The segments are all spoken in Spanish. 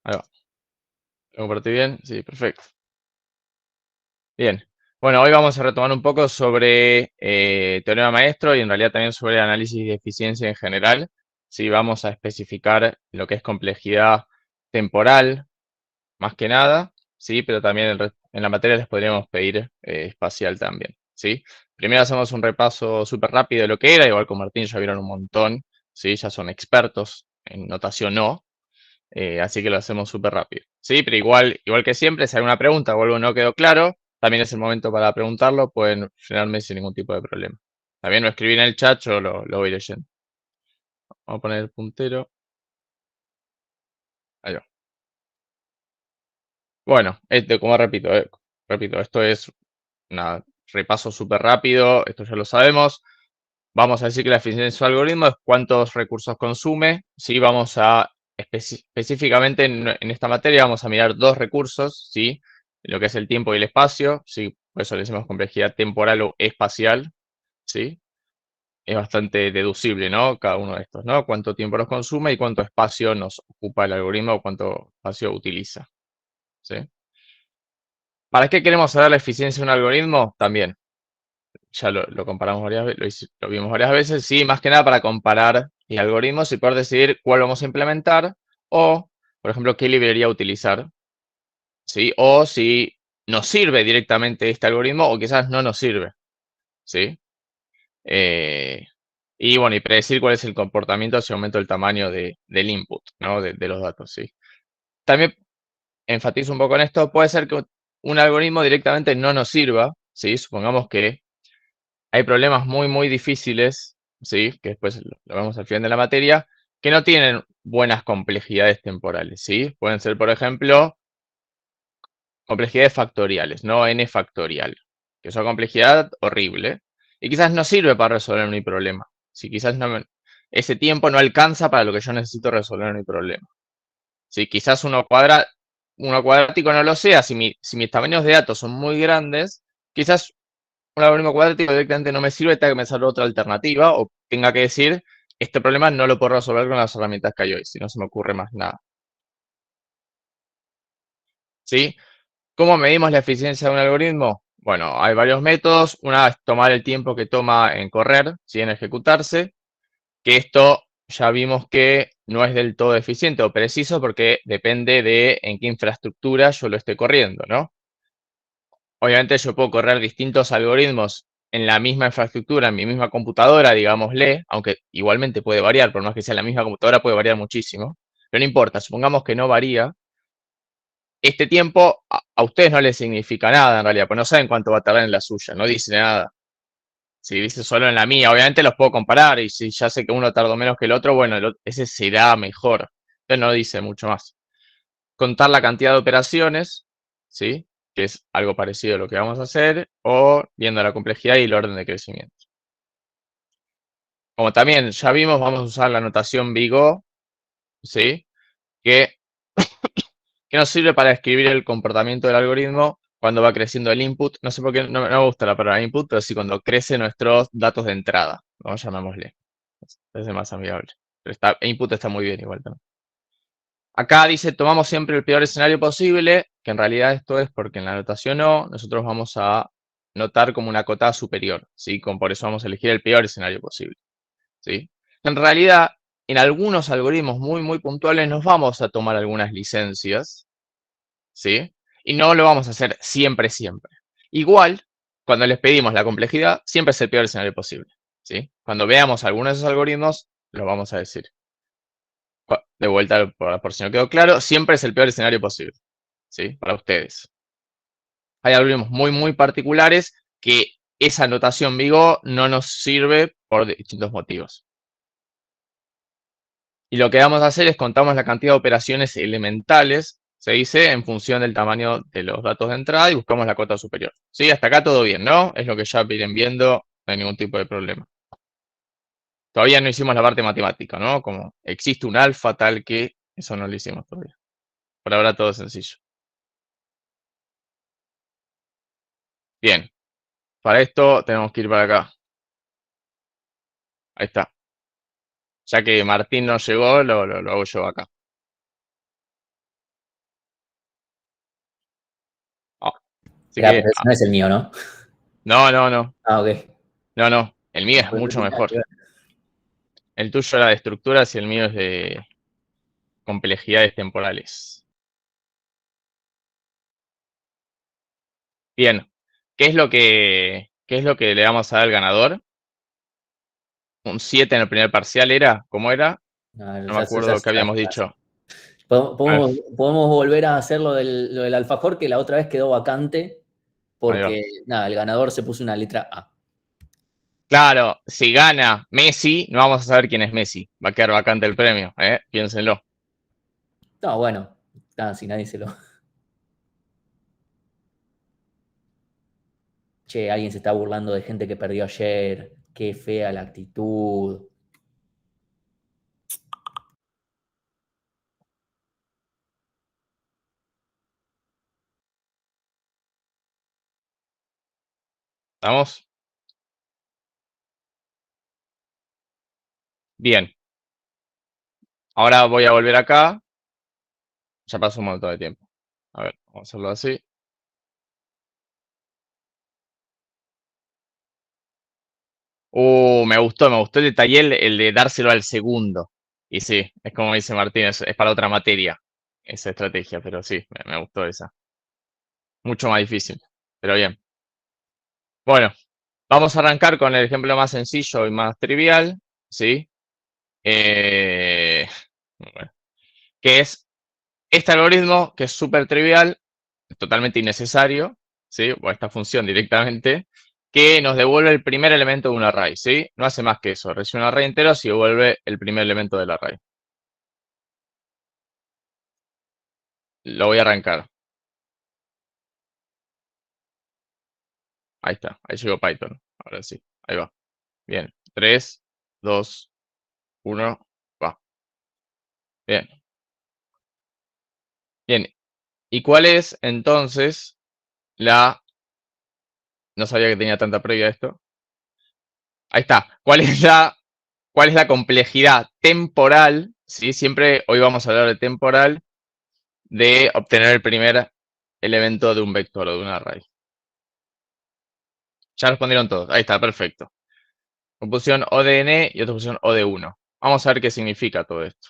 Ahí va. ¿Lo compartí bien? Sí, perfecto. Bien. Bueno, hoy vamos a retomar un poco sobre teorema maestro y en realidad también sobre análisis de eficiencia en general. Sí, vamos a especificar lo que es complejidad temporal, más que nada, sí, pero también en la materia les podríamos pedir espacial también, ¿sí? Primero hacemos un repaso súper rápido de lo que era, igual con Martín ya vieron un montón, ¿sí? Ya son expertos en notación no. Así que lo hacemos súper rápido. Sí, pero igual que siempre, si hay alguna pregunta o algo no quedó claro, también es el momento para preguntarlo, pueden llenarme sin ningún tipo de problema. También lo escribí en el chat, yo lo voy leyendo. Vamos a poner el puntero. Ahí va. Bueno, como repito, esto es un repaso súper rápido, esto ya lo sabemos. Vamos a decir que la eficiencia del algoritmo es cuántos recursos consume. Sí, vamos a específicamente en esta materia vamos a mirar dos recursos, ¿sí? Lo que es el tiempo y el espacio, ¿sí? Por eso le decimos complejidad temporal o espacial, ¿sí? Es bastante deducible, ¿no? Cada uno de estos, ¿no? Cuánto tiempo nos consume y cuánto espacio nos ocupa el algoritmo o cuánto espacio utiliza, ¿sí? ¿Para qué queremos saber la eficiencia de un algoritmo? También, ya lo comparamos varias veces, lo vimos varias veces, sí, más que nada para comparar el algoritmos y poder decidir cuál vamos a implementar o, por ejemplo, qué librería utilizar, ¿sí? O si nos sirve directamente este algoritmo o quizás no nos sirve, ¿sí? Eh, y bueno, y predecir cuál es el comportamiento si aumento el tamaño del input, ¿no? De los datos, ¿sí? También enfatizo un poco en esto, puede ser que un algoritmo directamente no nos sirva, ¿sí? Supongamos que hay problemas muy difíciles, ¿sí? Que después lo vemos al final de la materia, que no tienen buenas complejidades temporales, ¿sí? Pueden ser, por ejemplo, complejidades factoriales, no n factorial, que es una complejidad horrible y quizás no sirve para resolver mi problema. Si quizás ese tiempo no alcanza para lo que yo necesito resolver mi problema. Si quizás uno cuadrático no lo sea, si mis tamaños de datos son muy grandes, quizás un algoritmo cuadrático directamente no me sirve, tenga que pensar otra alternativa o tenga que decir, este problema no lo puedo resolver con las herramientas que hay hoy, si no se me ocurre más nada. ¿Sí? ¿Cómo medimos la eficiencia de un algoritmo? Bueno, hay varios métodos. Una es tomar el tiempo que toma en correr, ¿sí? En ejecutarse, que esto ya vimos que no es del todo eficiente o preciso porque depende de en qué infraestructura yo lo esté corriendo, ¿no? Obviamente yo puedo correr distintos algoritmos en la misma infraestructura, en mi misma computadora, digámosle, aunque igualmente puede variar, por más que sea la misma computadora, puede variar muchísimo. Pero no importa, supongamos que no varía. Este tiempo a ustedes no les significa nada en realidad, pues no saben cuánto va a tardar en la suya, no dice nada. Si dice solo en la mía, obviamente los puedo comparar y si ya sé que uno tardó menos que el otro, bueno, ese será mejor. Entonces no dice mucho más. Contar la cantidad de operaciones, ¿sí? Que es algo parecido a lo que vamos a hacer, o viendo la complejidad y el orden de crecimiento. Como también ya vimos, vamos a usar la notación Vigo, ¿sí? Que, que nos sirve para describir el comportamiento del algoritmo cuando va creciendo el input. No sé por qué no me gusta la palabra input, pero sí cuando crecen nuestros datos de entrada, vamos llamémosle. Es más amigable. Pero input está muy bien igual también. Acá dice, tomamos siempre el peor escenario posible, que en realidad esto es porque en la notación no, nosotros vamos a notar como una cota superior, ¿sí? Por eso vamos a elegir el peor escenario posible, ¿sí? En realidad, en algunos algoritmos muy puntuales nos vamos a tomar algunas licencias, ¿sí? Y no lo vamos a hacer siempre. Igual, cuando les pedimos la complejidad, siempre es el peor escenario posible, ¿sí? Cuando veamos algunos de esos algoritmos, lo vamos a decir. De vuelta, por si no quedó claro, siempre es el peor escenario posible, ¿sí? Para ustedes. Hay algoritmos muy particulares que esa notación Vigo no nos sirve por distintos motivos. Y lo que vamos a hacer es contamos la cantidad de operaciones elementales, se dice, en función del tamaño de los datos de entrada y buscamos la cota superior. ¿Sí? Hasta acá todo bien, ¿no? Es lo que ya vienen viendo, no hay ningún tipo de problema. Todavía no hicimos la parte matemática, ¿no? Como existe un alfa tal que, eso no lo hicimos todavía. Por ahora todo sencillo. Bien, para esto tenemos que ir para acá. Ahí está. Ya que Martín no llegó, lo hago yo acá. Así Pero que, ese no es el mío, ¿no? no, no, no. Ah, ok. No, no. El mío es Pues no mucho tiene nada mejor. que ver. El tuyo era de estructuras y el mío es de complejidades temporales. Bien. ¿Qué es lo que le vamos a dar al ganador? Un 7 en el primer parcial era. ¿Cómo era? No, No me acuerdo qué habíamos dicho. A ver, Podemos volver a hacer lo del alfajor, que la otra vez quedó vacante, ahí va. porque nada, el ganador se puso una letra A. Claro, si gana Messi, no vamos a saber quién es Messi. Va a quedar vacante el premio, ¿eh? Piénsenlo. No, bueno, nada, si nadie se lo. Che, alguien se está burlando de gente que perdió ayer. Qué fea la actitud. ¿Estamos? Bien. Ahora voy a volver acá. Ya pasó un montón de tiempo. A ver, vamos a hacerlo así. Me gustó el detalle, el de dárselo al segundo. Y sí, es como dice Martín, es para otra materia esa estrategia, pero sí, me gustó esa. Mucho más difícil, pero bien. Bueno, vamos a arrancar con el ejemplo más sencillo y más trivial, ¿sí? Bueno, que es este algoritmo, que es súper trivial, totalmente innecesario, ¿sí? O esta función directamente, que nos devuelve el primer elemento de un array, ¿sí? No hace más que eso, recibe un array entero y devuelve el primer elemento del array. Lo voy a arrancar. Ahí está, ahí llegó Python. Ahora sí, ahí va. Bien, 3, 2, 1, va. Bien, bien. ¿Y cuál es entonces la... No sabía que tenía tanta previa esto. Ahí está. Cuál es la complejidad temporal? ¿Sí? Siempre hoy vamos a hablar de temporal, de obtener el primer elemento de un vector o de un array. Ya respondieron todos. Ahí está, perfecto. Una pusieron O de n y otra pusieron O de 1. Vamos a ver qué significa todo esto.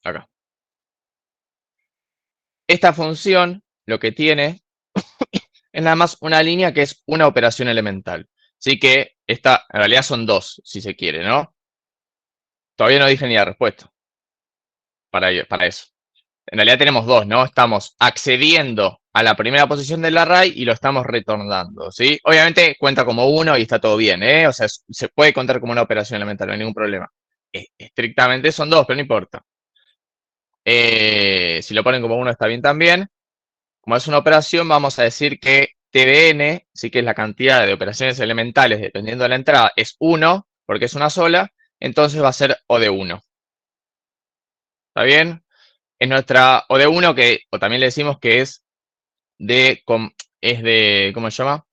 Acá. Esta función lo que tiene es nada más una línea que es una operación elemental. Así que esta, en realidad son dos, si se quiere, ¿no? Todavía no dije ni la respuesta para eso. En realidad tenemos dos, ¿no? Estamos accediendo a la primera posición del array y lo estamos retornando, ¿sí? Obviamente cuenta como uno y está todo bien, ¿eh? O sea, se puede contar como una operación elemental, no hay ningún problema. Estrictamente son dos, pero no importa. Si lo ponen como uno está bien también. Como es una operación, vamos a decir que TDN, sí que es la cantidad de operaciones elementales dependiendo de la entrada, es 1, porque es una sola, entonces va a ser O de 1. ¿Está bien? Es nuestra O de 1, o también le decimos que ¿cómo se llama?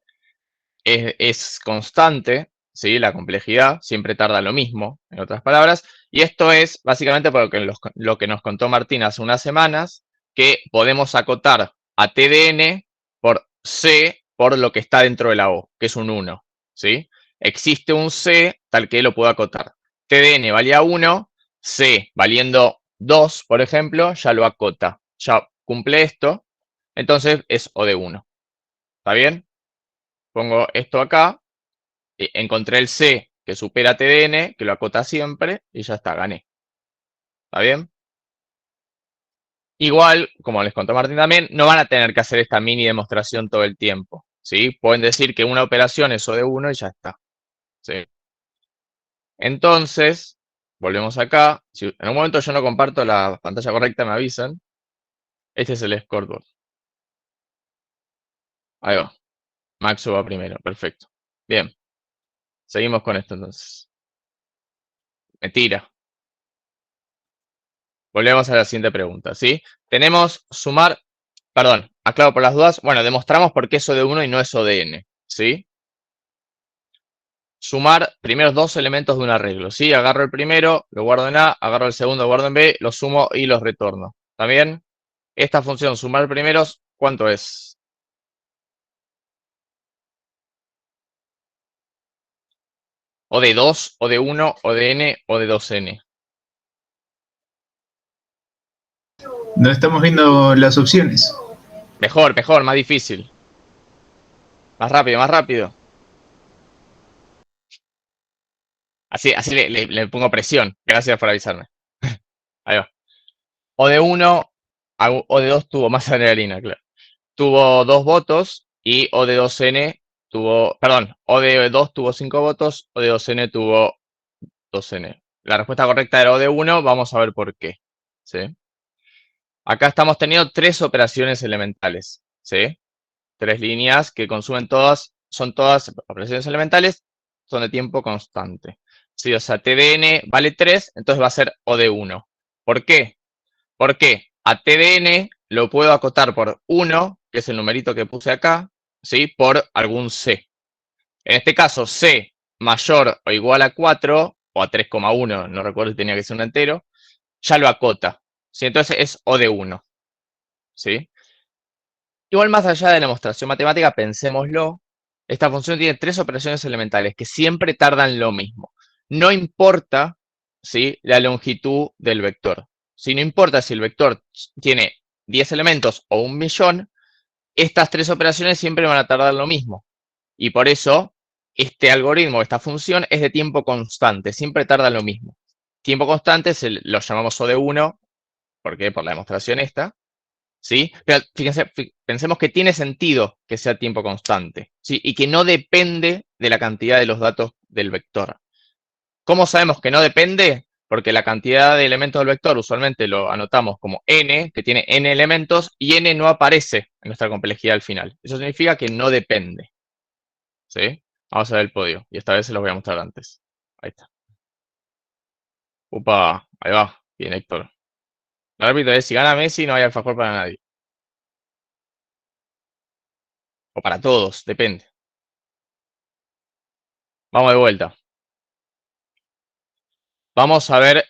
Es constante, ¿sí? La complejidad siempre tarda lo mismo, en otras palabras. Y esto es básicamente porque lo que nos contó Martín hace unas semanas, que podemos acotar a TDN por C por lo que está dentro de la O, que es un 1, ¿sí? Existe un C tal que lo puedo acotar. TDN valía 1, C valiendo 2, por ejemplo, ya lo acota. Ya cumple esto, entonces es O de 1. ¿Está bien? Pongo esto acá, encontré el C que supera TDN, que lo acota siempre, y ya está, gané. ¿Está bien? Igual, como les contó Martín también, no van a tener que hacer esta mini demostración todo el tiempo, ¿sí? Pueden decir que una operación es O de 1 y ya está, ¿sí? Entonces, volvemos acá. Si en un momento yo no comparto la pantalla correcta, me avisan. Este es el scoreboard. Ahí va. Maxo va primero, perfecto. Bien, seguimos con esto entonces. Mentira. Volvemos a la siguiente pregunta, ¿sí? Tenemos sumar, perdón, aclaro por las dudas. Bueno, demostramos por qué es O de 1 y no es O de n, ¿sí? Sumar primeros dos elementos de un arreglo, ¿sí? Agarro el primero, lo guardo en A, agarro el segundo, lo guardo en B, lo sumo y los retorno. ¿Está bien? Esta función sumar primeros, ¿cuánto es? O de 2, o de 1, o de n, o de 2n. No estamos viendo las opciones. Mejor, mejor, más difícil. Más rápido, más rápido. Así le pongo presión. Gracias por avisarme. Ahí va. O de 1 o de 2 tuvo más adrenalina, claro. Tuvo 2 votos y O de 2n tuvo, perdón, O de 2 tuvo 5 votos, O de 2n tuvo 2n. La respuesta correcta era O de 1, vamos a ver por qué. ¿Sí? Acá estamos teniendo 3 operaciones elementales. ¿Sí? 3 líneas que consumen todas, son todas operaciones elementales, son de tiempo constante. Sí, o sea, T de n vale 3, entonces va a ser O de 1. ¿Por qué? Porque a T de n lo puedo acotar por 1, que es el numerito que puse acá, ¿sí? Por algún C. En este caso, C mayor o igual a 4, o a 3,1, no recuerdo si tenía que ser un entero, ya lo acota. ¿Sí? Entonces es O de 1. ¿Sí? Igual más allá de la demostración matemática, pensémoslo, esta función tiene 3 operaciones elementales que siempre tardan lo mismo. No importa, ¿sí?, la longitud del vector. Si no importa si el vector tiene 10 elementos o 1.000.000, estas 3 operaciones siempre van a tardar lo mismo. Y por eso, este algoritmo, esta función, es de tiempo constante, siempre tarda lo mismo. Tiempo constante lo llamamos O de 1, ¿por qué? Por la demostración esta. ¿Sí? Pero fíjense, pensemos que tiene sentido que sea tiempo constante, ¿sí? Y que no depende de la cantidad de los datos del vector. ¿Cómo sabemos que no depende? Porque la cantidad de elementos del vector usualmente lo anotamos como n, que tiene n elementos, y n no aparece en nuestra complejidad al final. Eso significa que no depende. ¿Sí? Vamos a ver el podio, y esta vez se los voy a mostrar antes. Ahí está. Upa, ahí va. Bien, Héctor. Lo repito, si gana Messi no hay alfajor para nadie. O para todos, depende. Vamos de vuelta. Vamos a ver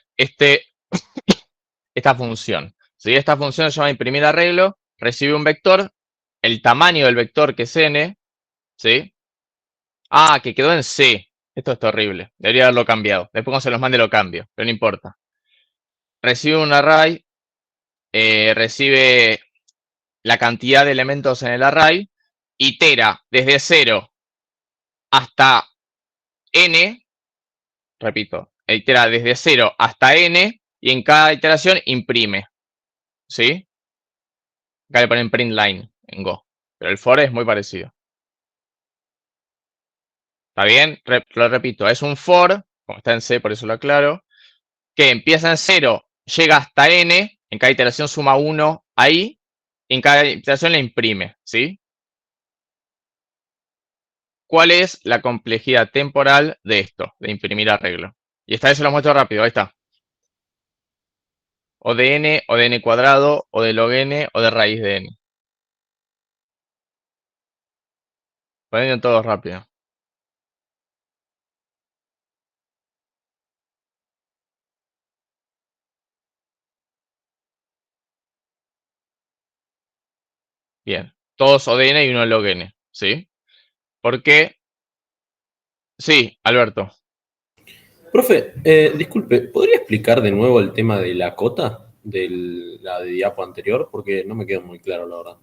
esta función. ¿Sí? Esta función se llama imprimir arreglo, recibe un vector, el tamaño del vector que es n, ¿sí? Ah, que quedó en C. Esto es terrible, debería haberlo cambiado. Después cuando se los mande lo cambio, pero no importa. Recibe un array, recibe la cantidad de elementos en el array, itera desde 0 hasta n, repito, itera desde 0 hasta n, y en cada iteración imprime. ¿Sí? Acá le ponen print line en Go. Pero el for es muy parecido. ¿Está bien? Lo repito, es un for, como está en C, por eso lo aclaro, que empieza en 0, llega hasta n, en cada iteración suma 1 ahí, y en cada iteración le imprime. ¿Sí? ¿Cuál es la complejidad temporal de esto, de imprimir arreglo? Y esta vez se lo muestro rápido, ahí está. O de n cuadrado, o de log n, o de raíz de n. Poniendo todo rápido. Bien, todos O de n y uno log n, ¿sí? ¿Por qué? Sí, Alberto. Profe, disculpe, ¿podría explicar de nuevo el tema de la cota de la de diapo anterior? Porque no me quedó muy claro, la verdad.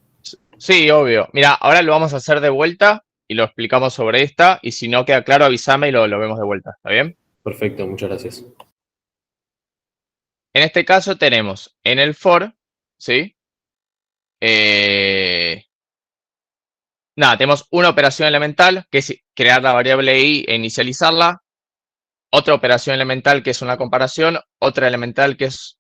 Sí, obvio. Mira, ahora lo vamos a hacer de vuelta y lo explicamos sobre esta. Y si no queda claro, avísame y lo vemos de vuelta. ¿Está bien? Perfecto, muchas gracias. En este caso tenemos en el for, ¿sí? Nada, tenemos una operación elemental, que es crear la variable i e inicializarla. Otra operación elemental, que es una comparación. Otra elemental, que es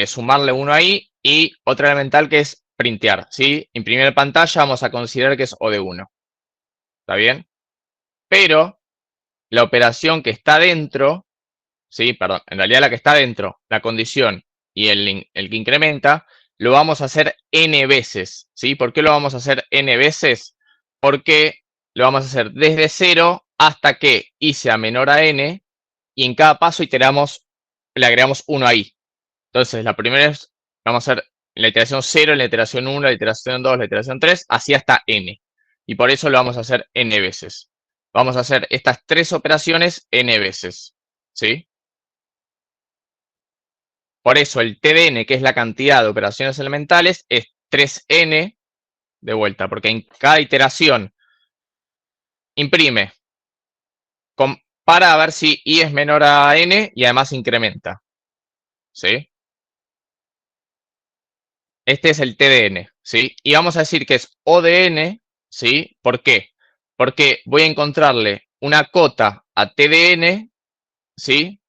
sumarle uno ahí. Y otra elemental, que es printear, ¿sí? Imprimir en pantalla, vamos a considerar que es O de 1. ¿Está bien? Pero la operación que está dentro, ¿sí? Perdón, en realidad la que está dentro, la condición y el que incrementa, lo vamos a hacer n veces, ¿sí? ¿Por qué lo vamos a hacer n veces? Porque lo vamos a hacer desde 0 hasta que i sea menor a n, y en cada paso iteramos, le agregamos 1 ahí. Entonces, la primera es, vamos a hacer en la iteración 0, en la iteración 1, en la iteración 2, en la iteración 3, así hasta n. Y por eso lo vamos a hacer n veces. Vamos a hacer estas 3 operaciones n veces, ¿sí? Por eso el TDN, que es la cantidad de operaciones elementales, es 3n de vuelta, porque en cada iteración imprime, compara a ver si i es menor a n y además incrementa, ¿sí? Este es el TDN, ¿sí? Y vamos a decir que es O de n, ¿sí? ¿Por qué? Porque voy a encontrarle una cota a TDN, ¿sí?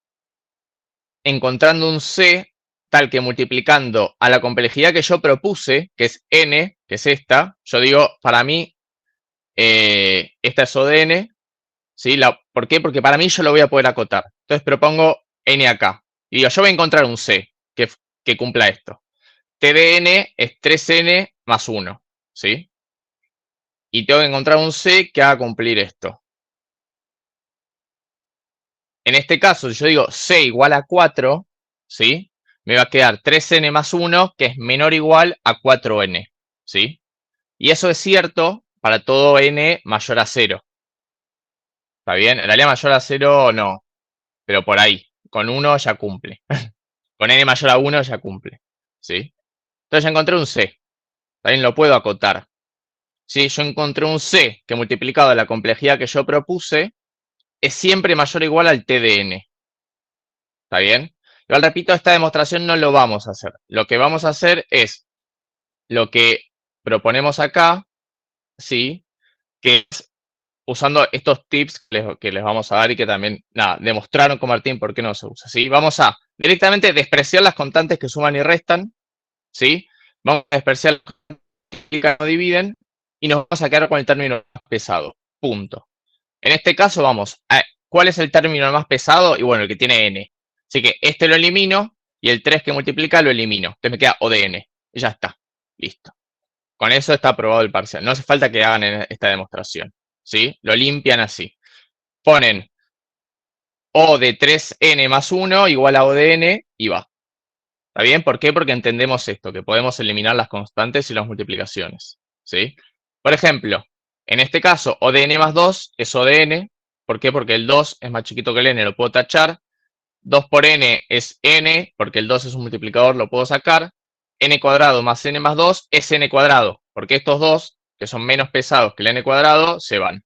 Encontrando un C tal que multiplicando a la complejidad que yo propuse, que es n, que es esta, yo digo, para mí, esta es O de n, ¿sí? ¿Por qué? Porque para mí yo lo voy a poder acotar. Entonces propongo n acá. Y digo, yo voy a encontrar un C que cumpla esto. TDN es 3n más 1, ¿sí? Y tengo que encontrar un C que haga cumplir esto. En este caso, si yo digo C igual a 4, ¿sí? Me va a quedar 3n más 1, que es menor o igual a 4n, ¿sí? Y eso es cierto para todo n mayor a 0. ¿Está bien? En realidad mayor a 0 no, pero por ahí. Con 1 ya cumple. Con n mayor a 1 ya cumple, ¿sí? Entonces ya encontré un C. También lo puedo acotar. Si yo encontré un C que multiplicado a la complejidad que yo propuse, es siempre mayor o igual al TDN. ¿Está bien? Igual repito, esta demostración no lo vamos a hacer. Lo que vamos a hacer es lo que proponemos acá, ¿sí? Que es usando estos tips que les vamos a dar y que también, nada, demostraron con Martín por qué no se usa, ¿sí? Vamos a directamente despreciar las constantes que suman y restan, ¿sí? Vamos a despreciar las constantes que multiplican o dividen y nos vamos a quedar con el término más pesado, punto. En este caso vamos a, ¿cuál es el término más pesado? Y bueno, el que tiene n. Así que este lo elimino y el 3 que multiplica lo elimino. Entonces me queda O de n. Y ya está. Listo. Con eso está aprobado el parcial. No hace falta que hagan esta demostración, ¿sí? Lo limpian así. Ponen O de 3n más 1 igual a O de n y va. ¿Está bien? ¿Por qué? Porque entendemos esto, que podemos eliminar las constantes y las multiplicaciones, ¿sí? Por ejemplo, en este caso, O de n más 2 es O de n. ¿Por qué? Porque el 2 es más chiquito que el n, lo puedo tachar. 2 por n es n, porque el 2 es un multiplicador, lo puedo sacar. N cuadrado más n más 2 es n cuadrado, porque estos dos, que son menos pesados que el n cuadrado, se van.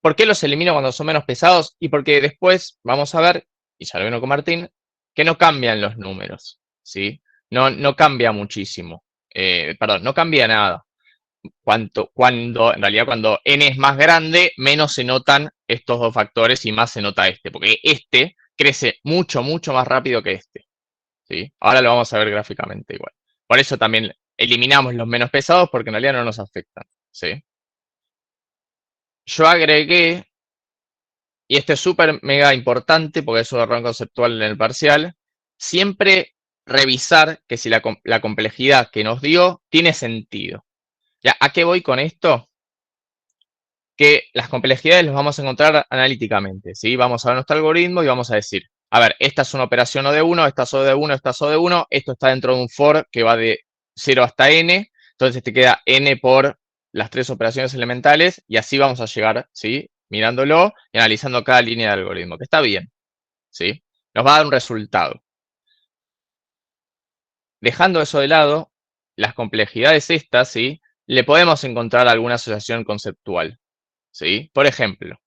¿Por qué los elimino cuando son menos pesados? Y porque después vamos a ver, y ya lo vino con Martín, que no cambian los números, ¿sí? No cambia muchísimo. Perdón, no cambia nada. En realidad cuando n es más grande, menos se notan estos dos factores y más se nota este, porque este crece mucho, mucho más rápido que este, ¿sí? Ahora lo vamos a ver gráficamente igual. Por eso también eliminamos los menos pesados, porque en realidad no nos afectan, ¿sí? Yo agregué, y esto es súper mega importante, porque es un error conceptual en el parcial, siempre revisar que si la complejidad que nos dio tiene sentido. ¿Ya? ¿A qué voy con esto? Que las complejidades las vamos a encontrar analíticamente, ¿sí? Vamos a ver nuestro algoritmo y vamos a decir, a ver, esta es una operación O de 1, esta es O de 1, esta es O de 1, esto está dentro de un for que va de 0 hasta n, entonces te queda n por las 3 operaciones elementales y así vamos a llegar, ¿sí? Mirándolo y analizando cada línea de algoritmo, que está bien, ¿sí? Nos va a dar un resultado. Dejando eso de lado, las complejidades estas, ¿sí? Le podemos encontrar alguna asociación conceptual, ¿sí? Por ejemplo,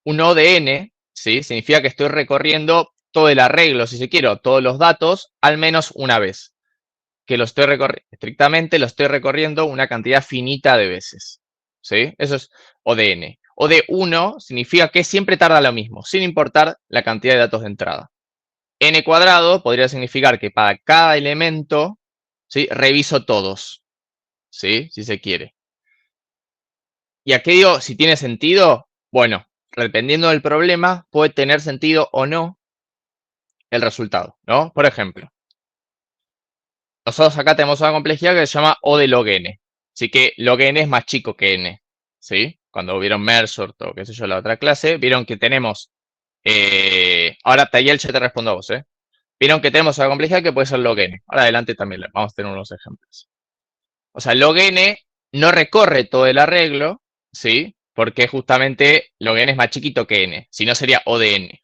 un O de n, ¿sí? Significa que estoy recorriendo todo el arreglo, si se quiere, todos los datos, al menos una vez. Que lo estoy estrictamente lo estoy recorriendo una cantidad finita de veces, ¿sí? Eso es O de n. O de 1 significa que siempre tarda lo mismo, sin importar la cantidad de datos de entrada. N cuadrado podría significar que para cada elemento, ¿sí? Reviso todos, ¿sí? Si se quiere. ¿Y a qué digo si tiene sentido? Bueno, dependiendo del problema, puede tener sentido o no el resultado, ¿no? Por ejemplo, nosotros acá tenemos una complejidad que se llama O de log n. Así que log n es más chico que n, ¿sí? Cuando vieron Mersort o qué sé yo, la otra clase, vieron que tenemos... ahora, Tayel, ya te respondo a vos, ¿eh? vieron que tenemos una complejidad que puede ser log n. Ahora adelante también vamos a tener unos ejemplos. O sea, log n no recorre todo el arreglo, ¿sí? Porque justamente log n es más chiquito que n, si no sería O de n.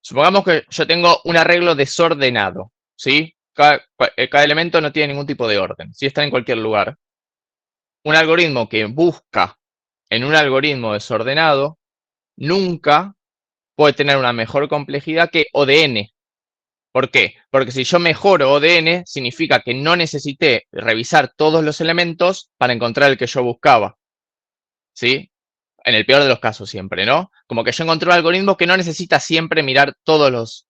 Supongamos que yo tengo un arreglo desordenado, ¿sí? Cada elemento no tiene ningún tipo de orden, ¿sí? Está en cualquier lugar. Un algoritmo que busca en un algoritmo desordenado nunca puede tener una mejor complejidad que O de n. ¿Por qué? Porque si yo mejoro O de n, significa que no necesité revisar todos los elementos para encontrar el que yo buscaba. ¿Sí? En el peor de los casos siempre, ¿no? Como que yo encontré un algoritmo que no necesita siempre mirar todos los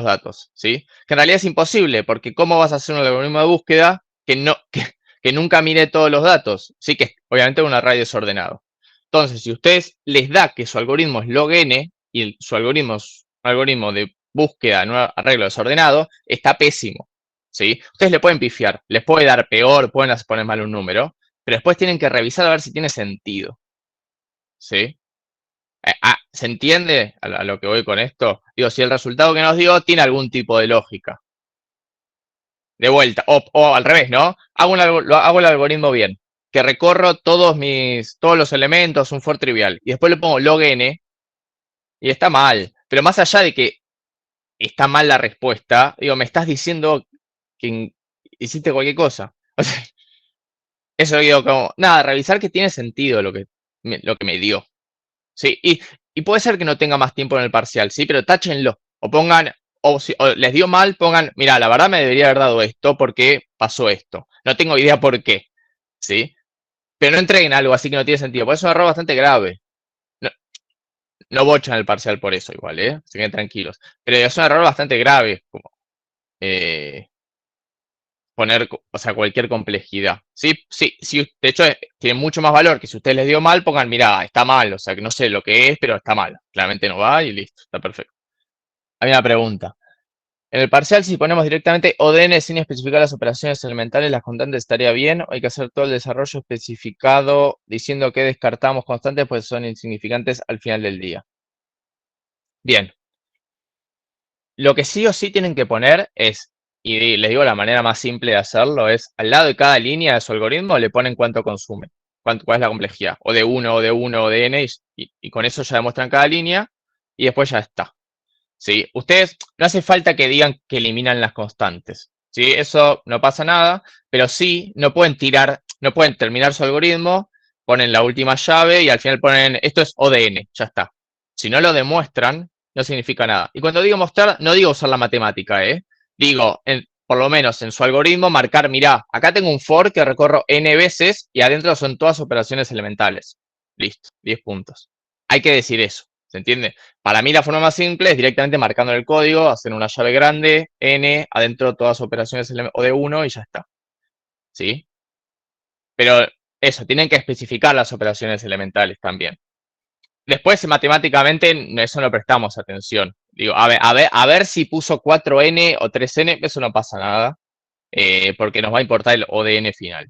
datos, ¿sí? Que en realidad es imposible, porque ¿cómo vas a hacer un algoritmo de búsqueda que nunca mire todos los datos? Sí, que obviamente es un array desordenado. Entonces, si ustedes les da que su algoritmo es log n y su algoritmo es un algoritmo de búsqueda en un arreglo desordenado, está pésimo, ¿sí? Ustedes le pueden pifiar, les puede dar peor, pueden poner mal un número, pero después tienen que revisar a ver si tiene sentido, ¿sí? ¿Se entiende a lo que voy con esto? Digo, si el resultado que nos dio tiene algún tipo de lógica. De vuelta, o al revés, ¿no? Hago el algoritmo bien, que recorro todos los elementos, un for trivial, y después le pongo log n, y está mal. Pero más allá de que está mal la respuesta, digo, me estás diciendo que hiciste cualquier cosa. O sea, eso digo como, nada, revisar que tiene sentido lo que me dio. Sí, y puede ser que no tenga más tiempo en el parcial, sí, pero táchenlo. O pongan, o les dio mal, pongan, mira, la verdad me debería haber dado esto porque pasó esto. No tengo idea por qué, ¿sí? Pero no entreguen algo así que no tiene sentido. Por eso es un error bastante grave. No bochan el parcial por eso igual, ¿eh? Se queden tranquilos. Pero es un error bastante grave, como poner, o sea, cualquier complejidad. Sí, de hecho, tiene mucho más valor que si usted les dio mal, pongan, mira, está mal, o sea, que no sé lo que es, pero está mal. Claramente no va y listo, está perfecto. Hay una pregunta. En el parcial, si ponemos directamente ODN sin especificar las operaciones elementales, las constantes estaría bien, o hay que hacer todo el desarrollo especificado diciendo que descartamos constantes pues son insignificantes al final del día. Bien. Lo que sí o sí tienen que poner es, y les digo la manera más simple de hacerlo, es al lado de cada línea de su algoritmo le ponen cuánto consume, cuál es la complejidad, o de 1, o de 1, o de n, y con eso ya demuestran cada línea, y después ya está. ¿Sí? Ustedes no hace falta que digan que eliminan las constantes, ¿sí? Eso no pasa nada, pero sí no pueden terminar su algoritmo, ponen la última llave y al final ponen, esto es O de n, ya está. Si no lo demuestran, no significa nada. Y cuando digo mostrar, no digo usar la matemática, ¿eh? Digo, por lo menos en su algoritmo, marcar, mirá, acá tengo un for que recorro n veces y adentro son todas operaciones elementales. Listo, 10 puntos. Hay que decir eso, ¿se entiende? Para mí la forma más simple es directamente marcando en el código, hacer una llave grande, n, adentro todas operaciones o de 1 y ya está. ¿Sí? Pero eso, tienen que especificar las operaciones elementales también. Después, matemáticamente, eso no prestamos atención. Digo, a ver si puso 4n o 3n, eso no pasa nada, porque nos va a importar el ODN final.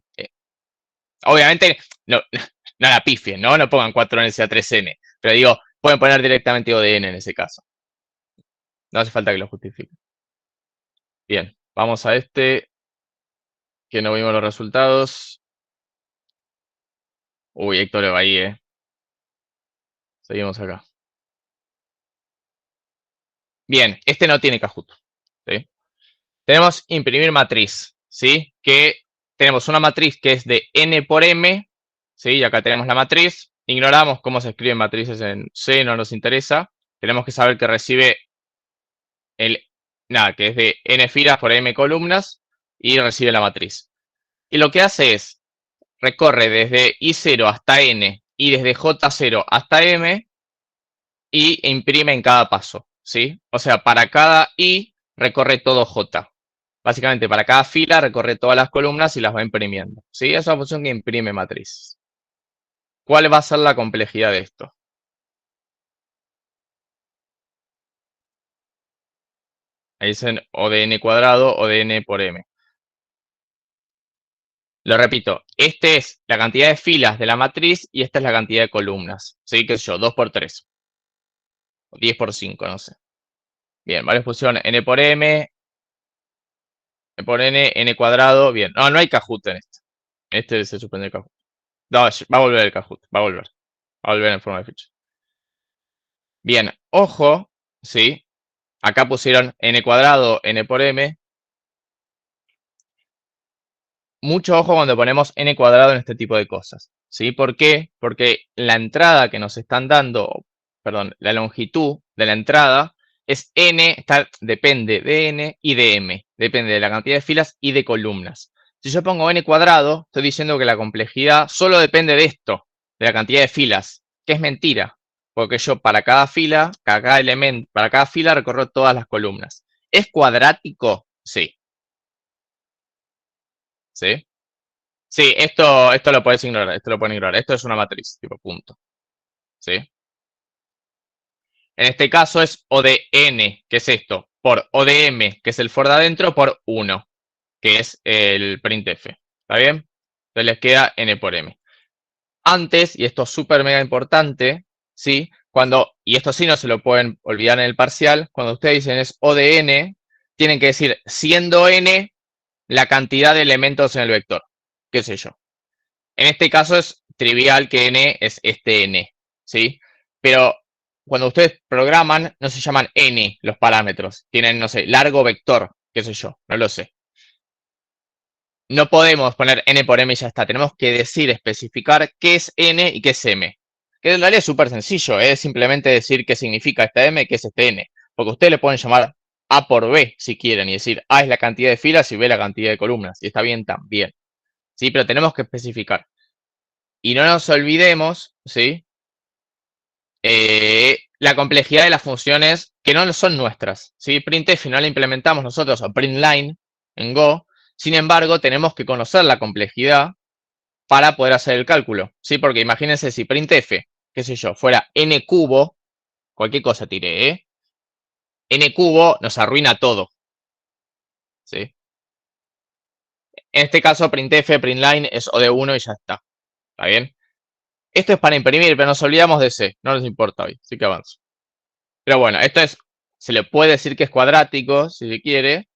Obviamente, no la pifien, ¿no? No pongan 4n a 3n, pero digo, pueden poner directamente ODN en ese caso. No hace falta que lo justifiquen. Bien, vamos a este, que no vimos los resultados. Uy, Héctor va ahí, Seguimos acá. Bien, este no tiene Kahoot, ¿sí? Tenemos imprimir matriz, ¿sí? Que tenemos una matriz que es de n por m, ¿sí? Y acá tenemos la matriz. Ignoramos cómo se escriben matrices en C, no nos interesa. Tenemos que saber que recibe que es de n filas por m columnas y recibe la matriz. Y lo que hace es, recorre desde I0 hasta n y desde J0 hasta m y imprime en cada paso, ¿sí? O sea, para cada I recorre todo J. Básicamente, para cada fila recorre todas las columnas y las va imprimiendo, ¿sí? Es una función que imprime matriz. ¿Cuál va a ser la complejidad de esto? Ahí dicen O de n cuadrado o de n por m. Lo repito, esta es la cantidad de filas de la matriz y esta es la cantidad de columnas. ¿Sí? ¿Qué sé yo? 2 por 3. O 10 por 5, no sé. Bien, varios pusieron n por m, n por n cuadrado. Bien, no hay Kahoot en este. Este se suspende el Kahoot. No, va a volver el Kahoot, va a volver. Va a volver en forma de ficha. Bien, ojo, ¿sí? Acá pusieron n cuadrado, n por m. Mucho ojo cuando ponemos n cuadrado en este tipo de cosas, ¿sí? ¿Por qué? Porque la entrada que nos están dando, perdón, la longitud de la entrada es n, depende de n y de m. Depende de la cantidad de filas y de columnas. Si yo pongo n cuadrado, estoy diciendo que la complejidad solo depende de esto, de la cantidad de filas, que es mentira. Porque yo para cada fila, para cada fila recorro todas las columnas. ¿Es cuadrático? Sí. ¿Sí? Sí, esto lo puedes ignorar, esto lo pueden ignorar. Esto es una matriz, tipo punto. ¿Sí? En este caso es O de n, que es esto, por O de m, que es el for de adentro, por 1, que es el printf. ¿Está bien? Entonces les queda n por m. Antes, y esto es súper mega importante, ¿sí? Y esto sí no se lo pueden olvidar en el parcial, cuando ustedes dicen es O de n, tienen que decir siendo n la cantidad de elementos en el vector. ¿Qué sé yo? En este caso es trivial que n es este n, ¿sí? Pero cuando ustedes programan, no se llaman n los parámetros. Tienen, no sé, largo vector, qué sé yo, no lo sé. No podemos poner n por m y ya está. Tenemos que decir, especificar qué es n y qué es m. Que en realidad es súper sencillo, es simplemente decir qué significa esta m y qué es este n. Porque ustedes le pueden llamar a por b si quieren y decir a es la cantidad de filas y b la cantidad de columnas. Y está bien también. ¿Sí? Pero tenemos que especificar. Y no nos olvidemos, ¿sí? La complejidad de las funciones que no son nuestras, ¿sí? Printf no la implementamos nosotros, o printline en Go. Sin embargo, tenemos que conocer la complejidad para poder hacer el cálculo, ¿sí? Porque imagínense si printf, qué sé yo, fuera n cubo, cualquier cosa tiré, ¿eh? N cubo nos arruina todo, ¿sí? En este caso, printf, printline es O de 1 y ya está. ¿Está bien? Esto es para imprimir, pero nos olvidamos de C. No nos importa hoy, así que avanzo. Pero bueno, se le puede decir que es cuadrático, si se quiere.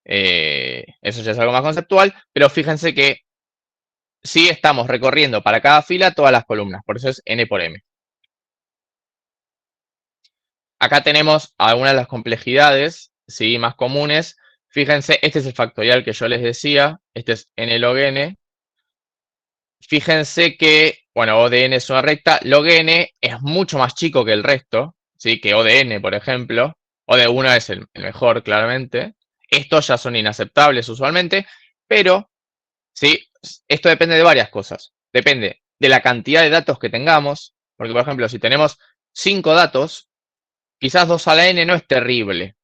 Eso ya es algo más conceptual, pero fíjense que sí estamos recorriendo para cada fila todas las columnas, por eso es n por m. Acá tenemos algunas de las complejidades, ¿sí? Más comunes. Fíjense, este es el factorial que yo les decía, este es n log n. Fíjense que, bueno, O de n es una recta, log n es mucho más chico que el resto, ¿sí? Que O de n, por ejemplo. O de 1 es el mejor, claramente. Estos ya son inaceptables usualmente, pero, ¿sí? Esto depende de varias cosas. Depende de la cantidad de datos que tengamos, porque, por ejemplo, si tenemos 5 datos, quizás 2 a la n no es terrible.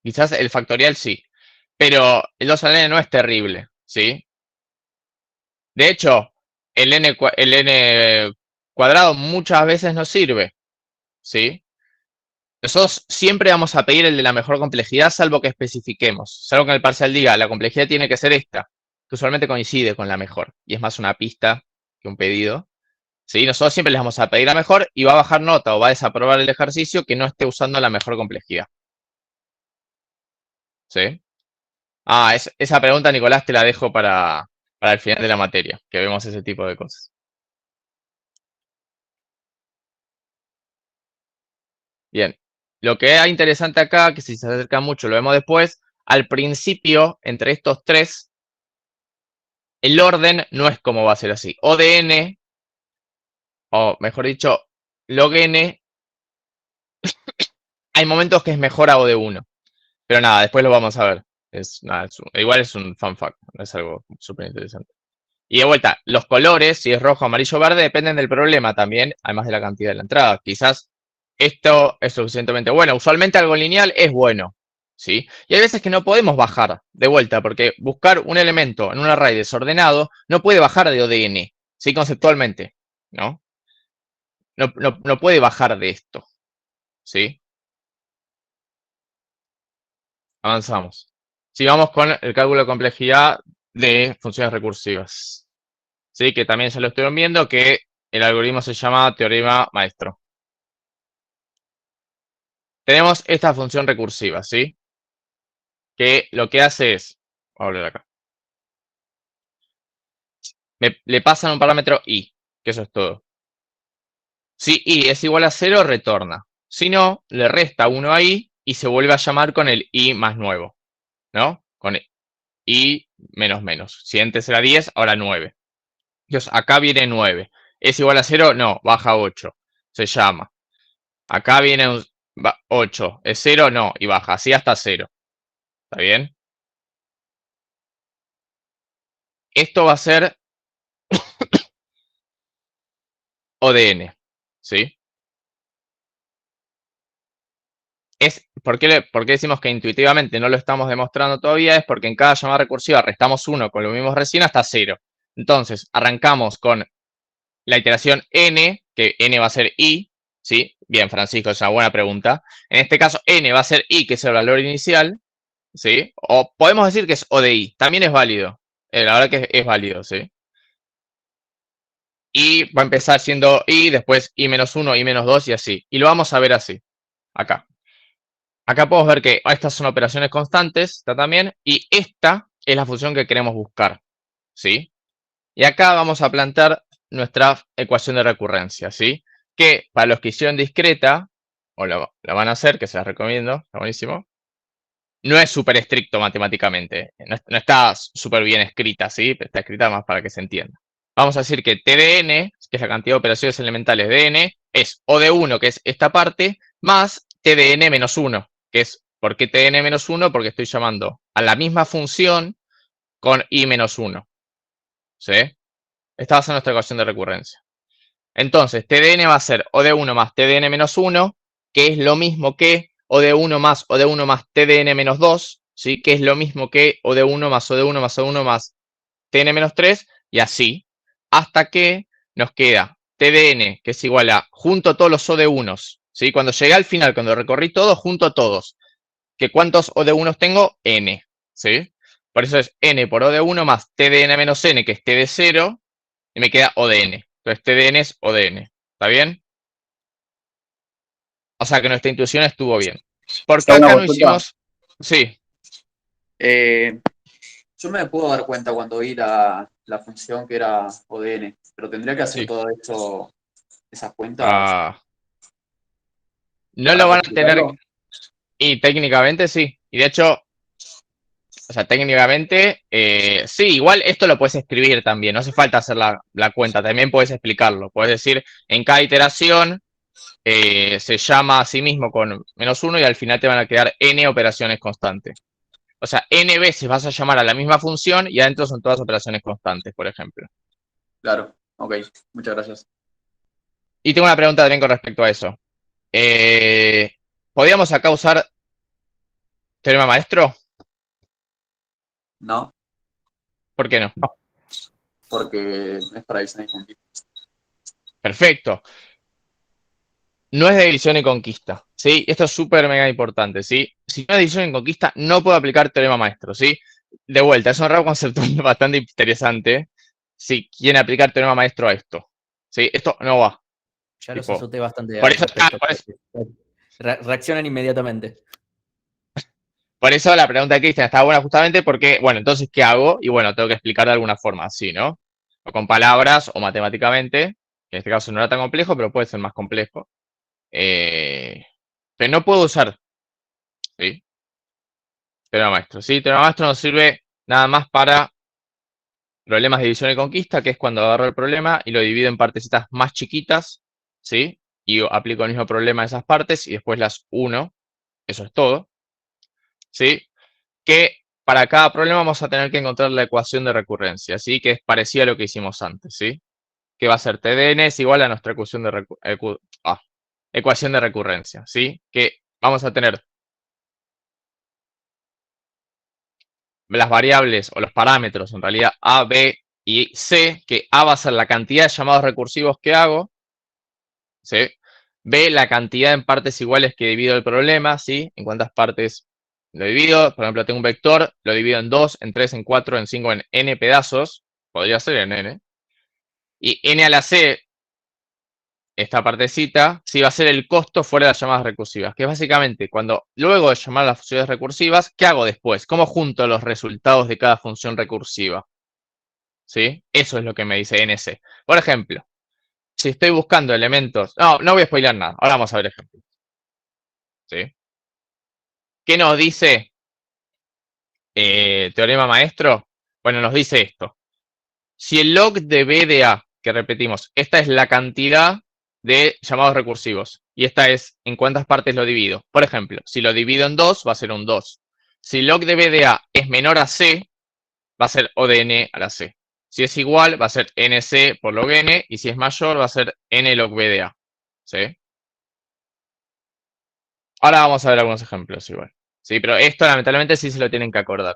Quizás el factorial sí, pero el 2 a la n no es terrible, ¿sí? De hecho, el n cuadrado muchas veces nos sirve, ¿sí? Nosotros siempre vamos a pedir el de la mejor complejidad, salvo que especifiquemos. Salvo que en el parcial diga, la complejidad tiene que ser esta, que usualmente coincide con la mejor. Y es más una pista que un pedido. ¿Sí? Nosotros siempre les vamos a pedir la mejor y va a bajar nota o va a desaprobar el ejercicio que no esté usando la mejor complejidad. ¿Sí? Esa pregunta, Nicolás, te la dejo para el final de la materia, que vemos ese tipo de cosas. Bien. Lo que es interesante acá, que si se acerca mucho lo vemos después, al principio, entre estos tres, el orden no es como va a ser así. O de n, o mejor dicho, log n, hay momentos que es mejor a O de 1. Pero nada, después lo vamos a ver. Igual es un fun fact, no es algo súper interesante. Y de vuelta, los colores, si es rojo, amarillo, verde, dependen del problema también, además de la cantidad de la entrada. Quizás esto es suficientemente bueno. Usualmente algo lineal es bueno, ¿sí? Y hay veces que no podemos bajar de vuelta, porque buscar un elemento en un array desordenado no puede bajar de O de n, ¿sí? Conceptualmente, ¿no? No puede bajar de esto, ¿sí? Avanzamos. Sigamos con el cálculo de complejidad de funciones recursivas. ¿Sí? Que también ya lo estuvieron viendo, que el algoritmo se llama teorema maestro. tenemos esta función recursiva, ¿sí? Que lo que hace es, voy a volver acá. Le pasan un parámetro i, que eso es todo. Si i es igual a 0, retorna. Si no, le resta 1 a i y se vuelve a llamar con el i más nuevo, ¿no? Con i menos menos. Si antes era 10, ahora 9. Entonces, acá viene 9. ¿Es igual a 0? No, baja 8. Se llama. Acá viene 8. ¿Es 0? No, y baja. Así hasta 0. ¿Está bien? Esto va a ser ODN, ¿sí? ¿Por qué decimos que intuitivamente no lo estamos demostrando todavía? Es porque en cada llamada recursiva restamos 1 con lo mismo recién hasta 0. Entonces, arrancamos con la iteración n, que n va a ser i, ¿sí? Bien, Francisco, es una buena pregunta. En este caso, n va a ser i, que es el valor inicial, ¿sí? O podemos decir que es o de i, también es válido. La verdad que es válido, ¿sí? Y va a empezar siendo i, después i menos 1, i menos 2 y así. Y lo vamos a ver así, acá. Acá podemos ver que estas son operaciones constantes, está también, y esta es la función que queremos buscar, ¿sí? Y acá vamos a plantear nuestra ecuación de recurrencia, ¿sí? Que para los que hicieron discreta, o la van a hacer, que se las recomiendo, está buenísimo, no es súper estricto matemáticamente, no está súper bien escrita, ¿sí? Está escrita más para que se entienda. Vamos a decir que TDN, que es la cantidad de operaciones elementales de n, es O de 1, que es esta parte, más TDN menos 1, que es, ¿por qué TDN menos 1? Porque estoy llamando a la misma función con i menos 1, ¿sí? Esta va a ser nuestra ecuación de recurrencia. Entonces, TDN va a ser O de 1 más TDN menos 1, que es lo mismo que O de 1 más O de 1 más TDN menos 2, ¿sí? Que es lo mismo que O de 1 más O de 1 más O de 1 más TN menos 3, y así, hasta que nos queda TDN, que es igual a, junto todos los O de 1, ¿sí? Cuando llegué al final, cuando recorrí todo, junto todos. ¿Que cuántos O de 1 tengo? N, ¿sí? Por eso es N por O de 1 más TDN menos N, que es T de 0, y me queda O de N. Entonces TDN es O de N. ¿Está bien? O sea que nuestra intuición estuvo bien. ¿Por qué acá no hicimos? Sí. Yo me puedo dar cuenta cuando vi la función que era ODN, pero tendría que hacer Sí. todo esto, esas cuentas. No para lo van a justificarlo. tener. Y técnicamente sí. Y de hecho, o sea, técnicamente, sí, igual esto lo puedes escribir también. No hace falta hacer la cuenta. También puedes explicarlo. Puedes decir, en cada iteración se llama a sí mismo con menos 1 y al final te van a quedar n operaciones constantes. O sea, n veces vas a llamar a la misma función y adentro son todas operaciones constantes, por ejemplo. Claro, ok, muchas gracias. Y tengo una pregunta también con respecto a eso. ¿Podríamos acá usar teorema maestro? No, ¿Por qué no? porque es para diseño y conquista. Perfecto. No es de división y conquista, ¿sí? Esto es súper mega importante, ¿sí? Si no es de división y conquista, no puedo aplicar teorema maestro, ¿sí? De vuelta, es un rasgo conceptual bastante interesante si quieren aplicar teorema maestro a esto, ¿sí? Esto no va. Ya tipo, los azoté bastante por al eso, respecto. por eso, Reaccionan inmediatamente. por eso la pregunta de Cristian está buena justamente porque, bueno, entonces, ¿qué hago? Y bueno, tengo que explicar de alguna forma, ¿sí, no? O con palabras o matemáticamente, que en este caso no era tan complejo, pero puede ser más complejo. Pero no puedo usar, ¿sí? Teorema maestro, ¿sí? Teorema maestro nos sirve nada más para problemas de división y conquista, que es cuando agarro el problema y lo divido en partecitas más chiquitas, ¿sí? Y aplico el mismo problema a esas partes y después las uno. Eso es todo, ¿sí? Que para cada problema vamos a tener que encontrar la ecuación de recurrencia, ¿sí? Que es parecida a lo que hicimos antes, ¿sí? Que va a ser TDN es igual a nuestra ecuación de recurrencia, ¿sí? Que vamos a tener las variables o los parámetros, en realidad A, B y C, que A va a ser la cantidad de llamados recursivos que hago, ¿sí? B, la cantidad en partes iguales que divido el problema, ¿sí? En cuántas partes lo divido. Por ejemplo, tengo un vector, lo divido en 2, en 3, en 4, en 5, en n pedazos. Podría ser en n. Y n a la c esta partecita, sí va a ser el costo fuera de las llamadas recursivas, que es básicamente cuando luego de llamar las funciones recursivas, ¿qué hago después? ¿Cómo junto los resultados de cada función recursiva? ¿Sí? Eso es lo que me dice NC. Por ejemplo, si estoy buscando elementos... No voy a spoiler nada. Ahora vamos a ver ejemplos. ¿Sí? ¿Qué nos dice teorema maestro? Bueno, nos dice esto. Si el log de B de A, que repetimos, esta es la cantidad de llamados recursivos. Y esta es en cuántas partes lo divido. Por ejemplo, si lo divido en 2, va a ser un 2. Si el log de B de A es menor a C, va a ser O de N a la C. Si es igual, va a ser NC por log N. Y si es mayor, va a ser N log B de A. ¿Sí? Ahora vamos a ver algunos ejemplos igual. Sí, pero esto lamentablemente sí se lo tienen que acordar.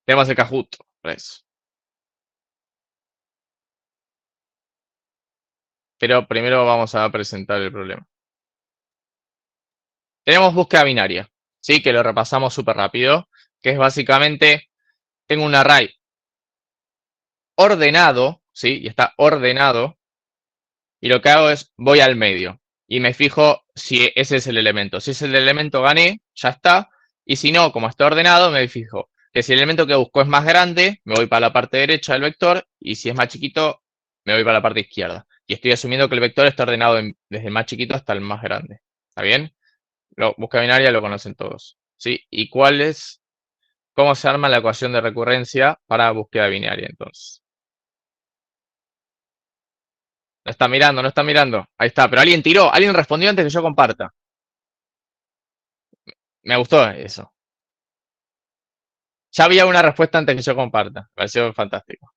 Tenemos el Kahoot, por eso. Pero primero vamos a presentar el problema. Tenemos búsqueda binaria, ¿sí? Que lo repasamos súper rápido, que es básicamente, tengo un array ordenado, ¿sí? Y está ordenado, y lo que hago es, voy al medio, y me fijo si ese es el elemento. Si es el elemento, gané, ya está, y si no, como está ordenado, me fijo que si el elemento que busco es más grande, me voy para la parte derecha del vector, y si es más chiquito, me voy para la parte izquierda. Y estoy asumiendo que el vector está ordenado desde el más chiquito hasta el más grande. ¿Está bien? Búsqueda binaria lo conocen todos. ¿Sí? ¿Y cómo se arma la ecuación de recurrencia para búsqueda binaria entonces? No está mirando, no está mirando. Ahí está, pero alguien tiró, alguien respondió antes que yo comparta. Me gustó eso. Ya había una respuesta antes que yo comparta. Me pareció fantástico.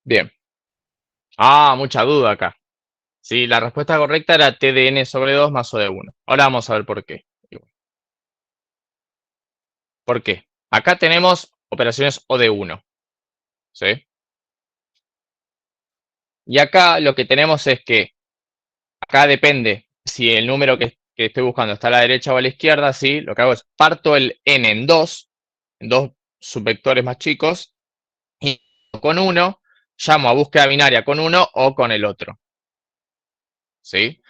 Bien. Mucha duda acá. Sí, la respuesta correcta era T de n sobre 2 más O de 1. Ahora vamos a ver por qué. ¿Por qué? Acá tenemos operaciones O de 1. ¿Sí? Y acá lo que tenemos es que acá depende si el número que estoy buscando está a la derecha o a la izquierda, ¿sí? Lo que hago es parto el n en dos subvectores más chicos, y con uno llamo a búsqueda binaria con uno o con el otro. ¿Sí?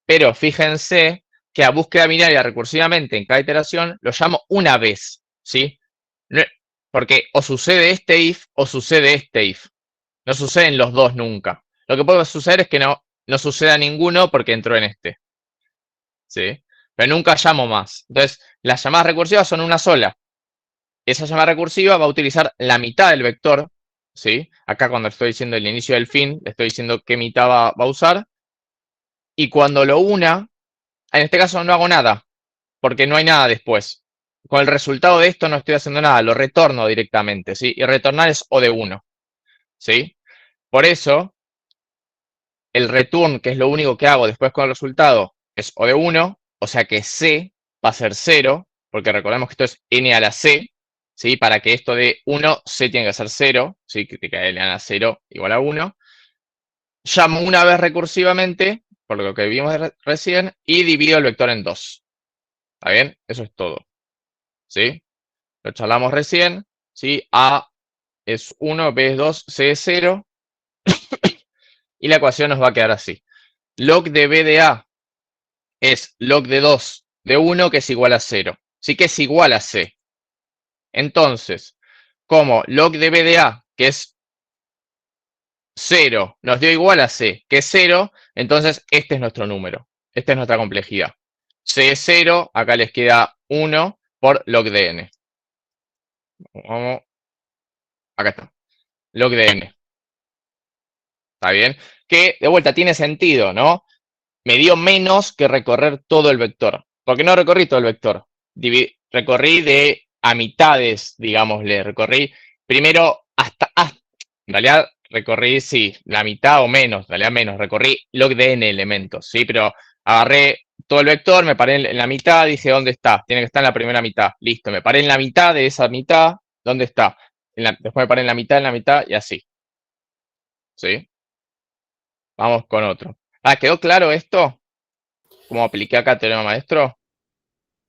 Pero fíjense que a búsqueda binaria recursivamente en cada iteración lo llamo una vez, ¿sí? Porque o sucede este if o sucede este if. No suceden los dos nunca. Lo que puede suceder es que no suceda ninguno porque entró en este. ¿Sí? Pero nunca llamo más. Entonces, las llamadas recursivas son una sola. Esa llamada recursiva va a utilizar la mitad del vector. ¿Sí? Acá cuando estoy diciendo el inicio y el fin, le estoy diciendo qué mitad va a usar. Y cuando lo una, en este caso no hago nada, porque no hay nada después. Con el resultado de esto no estoy haciendo nada, lo retorno directamente, ¿sí? Y retornar es O de 1, ¿sí? Por eso, el return, que es lo único que hago después con el resultado, es O de 1, o sea que C va a ser 0, porque recordemos que esto es n a la c, ¿sí? Para que esto de 1, C tiene que ser 0, ¿sí? Que n a la 0 igual a 1. Llamo una vez recursivamente, por lo que vimos recién, y divido el vector en 2. ¿Está bien? Eso es todo. ¿Sí? Lo charlamos recién. ¿Sí? A es 1, B es 2, C es 0. Y la ecuación nos va a quedar así. Log de B de A es log de 2 de 1, que es igual a 0. Sí que es igual a C. Entonces, como log de B de A, que es 0, nos dio igual a C, que es 0, entonces este es nuestro número. Esta es nuestra complejidad. C es 0, acá les queda 1 por log de n. Vamos. Acá está. Log de n. ¿Está bien? Que, de vuelta, tiene sentido, ¿no? Me dio menos que recorrer todo el vector. Porque no recorrí todo el vector. Recorrí de a mitades, digámosle. Recorrí primero en realidad recorrí, sí, la mitad o menos. En realidad menos. Recorrí log de n elementos, ¿sí? Pero agarré todo el vector, me paré en la mitad, dije, ¿dónde está? Tiene que estar en la primera mitad. Listo, me paré en la mitad de esa mitad. ¿Dónde está? Después me paré en la mitad y así. ¿sí? Vamos con otro. ¿Quedó claro esto? ¿Cómo apliqué acá teorema maestro?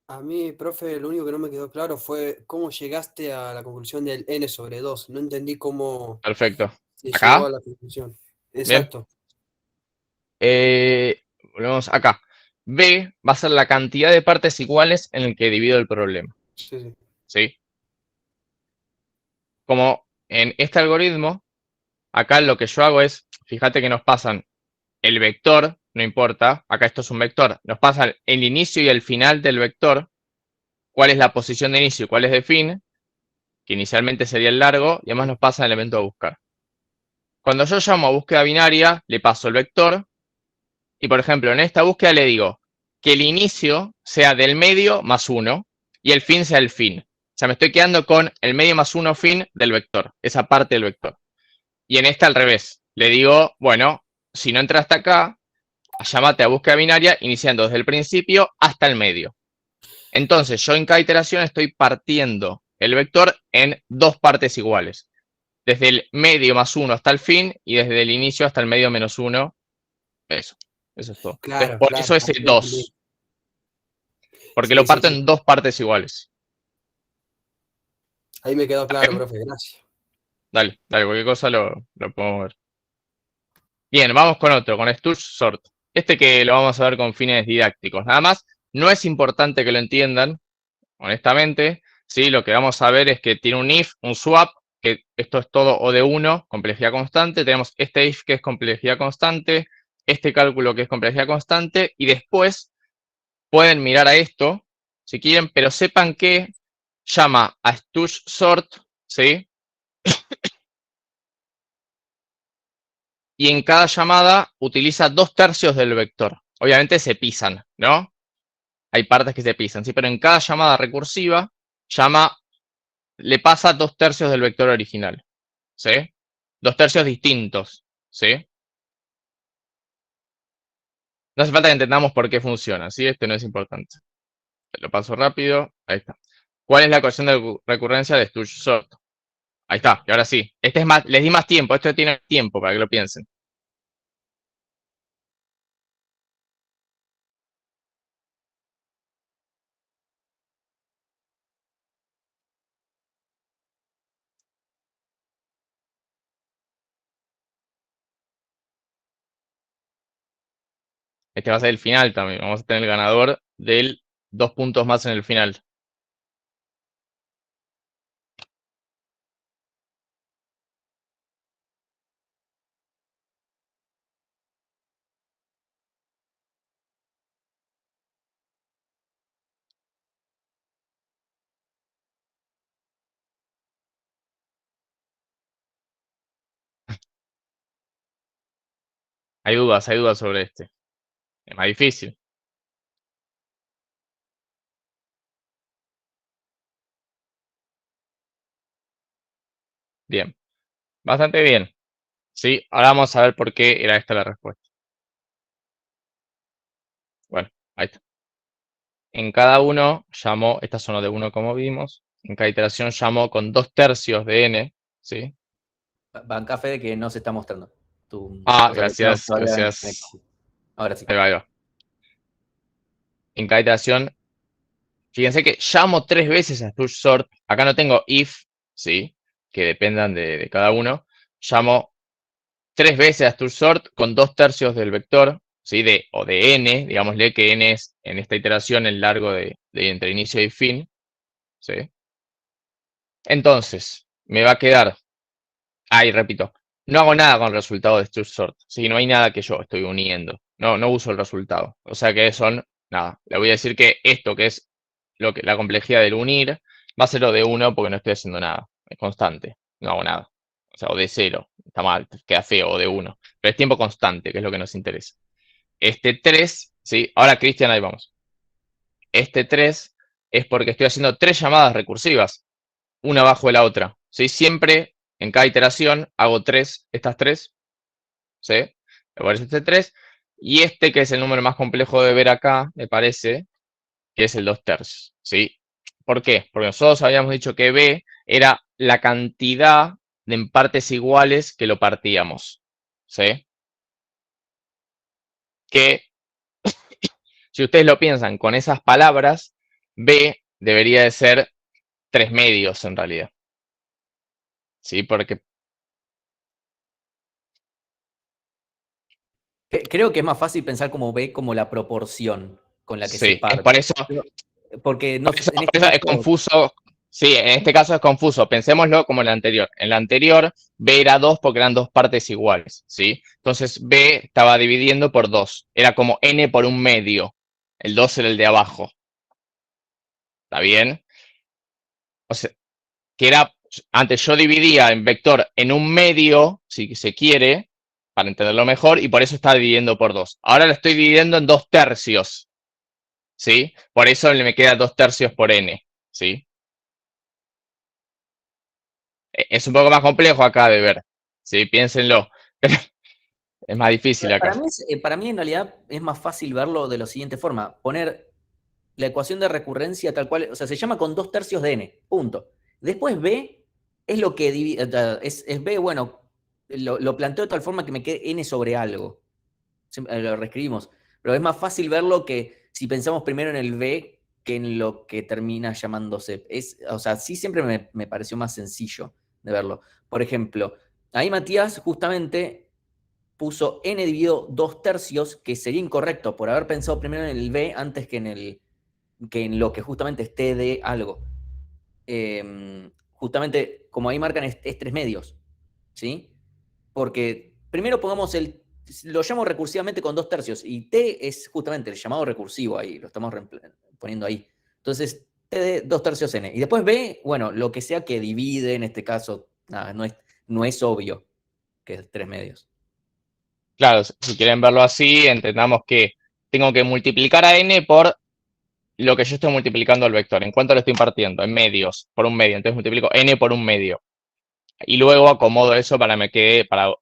A mí, profe, lo único que no me quedó claro fue cómo llegaste a la conclusión del n/2. No entendí cómo Perfecto. se llegó ¿Acá? a la conclusión. Bien. Exacto. Volvemos acá. B va a ser la cantidad de partes iguales en el que divido el problema, Sí, sí. ¿sí? Como en este algoritmo, acá lo que yo hago es, fíjate que nos pasan el vector, no importa, acá esto es un vector, nos pasan el inicio y el final del vector, cuál es la posición de inicio y cuál es de fin, que inicialmente sería el largo, y además nos pasa el elemento a buscar. Cuando yo llamo a búsqueda binaria, le paso el vector, y por ejemplo, en esta búsqueda le digo que el inicio sea del medio más 1 y el fin sea el fin. O sea, me estoy quedando con el medio más 1 fin del vector, esa parte del vector. Y en esta al revés, le digo, bueno, si no entra hasta acá, llámate a búsqueda binaria iniciando desde el principio hasta el medio. Entonces, yo en cada iteración estoy partiendo el vector en dos partes iguales. Desde el medio más 1 hasta el fin y desde el inicio hasta el medio menos 1. Eso es todo. Entonces, Claro, por claro. eso ese Ahí 2. entendí. Porque lo Sí, sí, parto sí. en dos partes iguales. Ahí me quedó claro, profe. Gracias. Dale, cualquier cosa lo podemos ver. Bien, vamos con otro, con Stush Sort. Este que lo vamos a ver con fines didácticos. Nada más, no es importante que lo entiendan, honestamente. ¿Sí? Lo que vamos a ver es que tiene un if, un swap, que esto es todo O de 1, complejidad constante. Tenemos este if que es complejidad constante, este cálculo que es complejidad constante, y después pueden mirar a esto, si quieren, pero sepan que llama a Stush Sort, ¿sí? Y en cada llamada utiliza 2/3 del vector. Obviamente se pisan, ¿no? Hay partes que se pisan, ¿sí? Pero en cada llamada recursiva le pasa 2/3 del vector original, ¿sí? 2/3 distintos, ¿sí? No hace falta que entendamos por qué funciona, ¿sí? Este no es importante. Lo paso rápido, ahí está. ¿Cuál es la ecuación de recurrencia de Stush Sort? Ahí está, y ahora sí. Este es más, les di más tiempo, esto tiene tiempo para que lo piensen. Este va a ser el final también. Vamos a tener el ganador del 2 puntos más en el final. Hay dudas sobre este. Es más difícil. Bien. Bastante bien. Sí, ahora vamos a ver por qué era esta la respuesta. Bueno, ahí está. En cada uno llamó, estas son los de 1 como vimos, en cada iteración llamó con 2/3 de n, ¿sí? Banca fe de que no se está mostrando. Gracias, gracias. Ahora sí. Ahí va. En cada iteración, fíjense que llamo 3 veces a Stush Sort. Acá no tengo if, ¿sí? Que dependan de cada uno. Llamo 3 veces a Stush Sort con 2/3 del vector, ¿sí? O de n, digámosle que n es en esta iteración el largo de entre inicio y fin, ¿sí? Entonces, me va a quedar, y repito, no hago nada con el resultado de Stush Sort, ¿sí? No hay nada que yo estoy uniendo, no uso el resultado, o sea que son, nada, le voy a decir que esto que es la complejidad del unir, va a ser O de 1 porque no estoy haciendo nada, es constante, no hago nada, o sea, O de 0, está mal, queda feo, O de 1, pero es tiempo constante, que es lo que nos interesa. Este 3, ¿sí? Ahora Cristian, ahí vamos. Este 3 es porque estoy haciendo 3 llamadas recursivas, una bajo de la otra, ¿sí? Siempre, en cada iteración, hago estas 3, ¿sí? Me parece este 3, y este que es el número más complejo de ver acá, me parece, que es el 2/3, ¿sí? ¿Por qué? Porque nosotros habíamos dicho que B era la cantidad de en partes iguales que lo partíamos, ¿sí? Que si ustedes lo piensan con esas palabras, B debería de ser 3 medios en realidad. ¿Sí? Porque Creo que es más fácil pensar como B como la proporción con la que se sí, es parte. por eso, Porque no, por eso en este es caso, confuso. Sí, en este caso es confuso. Pensémoslo como en el anterior. En el anterior, B era 2 porque eran dos partes iguales, ¿sí? Entonces, B estaba dividiendo por 2. Era como N por un medio. El 2 era el de abajo. ¿Está bien? O sea, que era, antes yo dividía en vector en un medio, si se quiere, para entenderlo mejor, y por eso estaba dividiendo por 2. Ahora lo estoy dividiendo en 2 tercios, ¿sí? Por eso me queda 2 tercios por N, ¿sí? Es un poco más complejo acá de ver, ¿sí? Piénsenlo. Es más difícil acá. para mí en realidad es más fácil verlo de la siguiente forma. Poner la ecuación de recurrencia tal cual, o sea, se llama con 2 tercios de N, punto. Después B es lo que divide, es B, bueno, lo planteo de tal forma que me quede N sobre algo. Lo reescribimos. Pero es más fácil verlo que si pensamos primero en el B que en lo que termina llamándose. O sea, sí siempre me pareció más sencillo de verlo. Por ejemplo, ahí Matías justamente puso N dividido 2 tercios, que sería incorrecto por haber pensado primero en el B antes que en lo que justamente es T de algo. Justamente, como ahí marcan, es 3 medios, ¿sí? Porque primero lo llamo recursivamente con 2 tercios, y T es justamente el llamado recursivo ahí, lo estamos poniendo ahí. Entonces, T de 2 tercios N. Y después B, bueno, lo que sea que divide, en este caso, nada, no es obvio que es 3 medios. Claro, si quieren verlo así, entendamos que tengo que multiplicar a N por lo que yo estoy multiplicando al vector. ¿En cuánto lo estoy partiendo? En medios, por un medio. Entonces multiplico N por un medio. Y luego acomodo eso para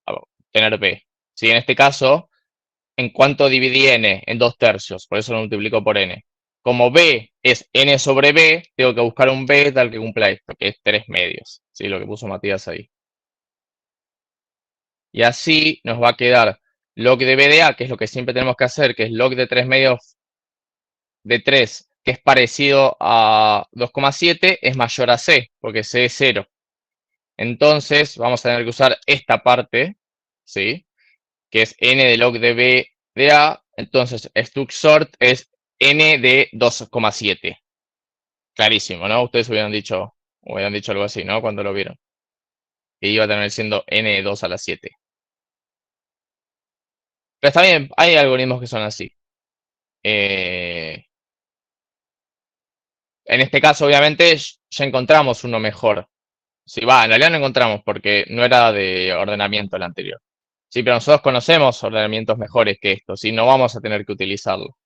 obtener B. ¿Sí? En este caso, ¿en cuánto dividí N? En 2 tercios. Por eso lo multiplico por N. Como B es N sobre B, tengo que buscar un B tal que cumpla esto, que es 3 medios. ¿Sí? Lo que puso Matías ahí. Y así nos va a quedar log de B de A, que es lo que siempre tenemos que hacer, que es log de 3 medios de 3, que es parecido a 2,7, es mayor a C, porque C es 0. Entonces, vamos a tener que usar esta parte, ¿sí? Que es N de log de B de A. Entonces, struct es N de 2,7. Clarísimo, ¿no? Ustedes hubieran dicho algo así, ¿no? Cuando lo vieron. Que iba a tener siendo N de 2 a la 7. Pero está bien, hay algoritmos que son así. En este caso, obviamente, ya encontramos uno mejor. Sí, en realidad no encontramos porque no era de ordenamiento el anterior. Sí, pero nosotros conocemos ordenamientos mejores que estos y no vamos a tener que utilizarlo.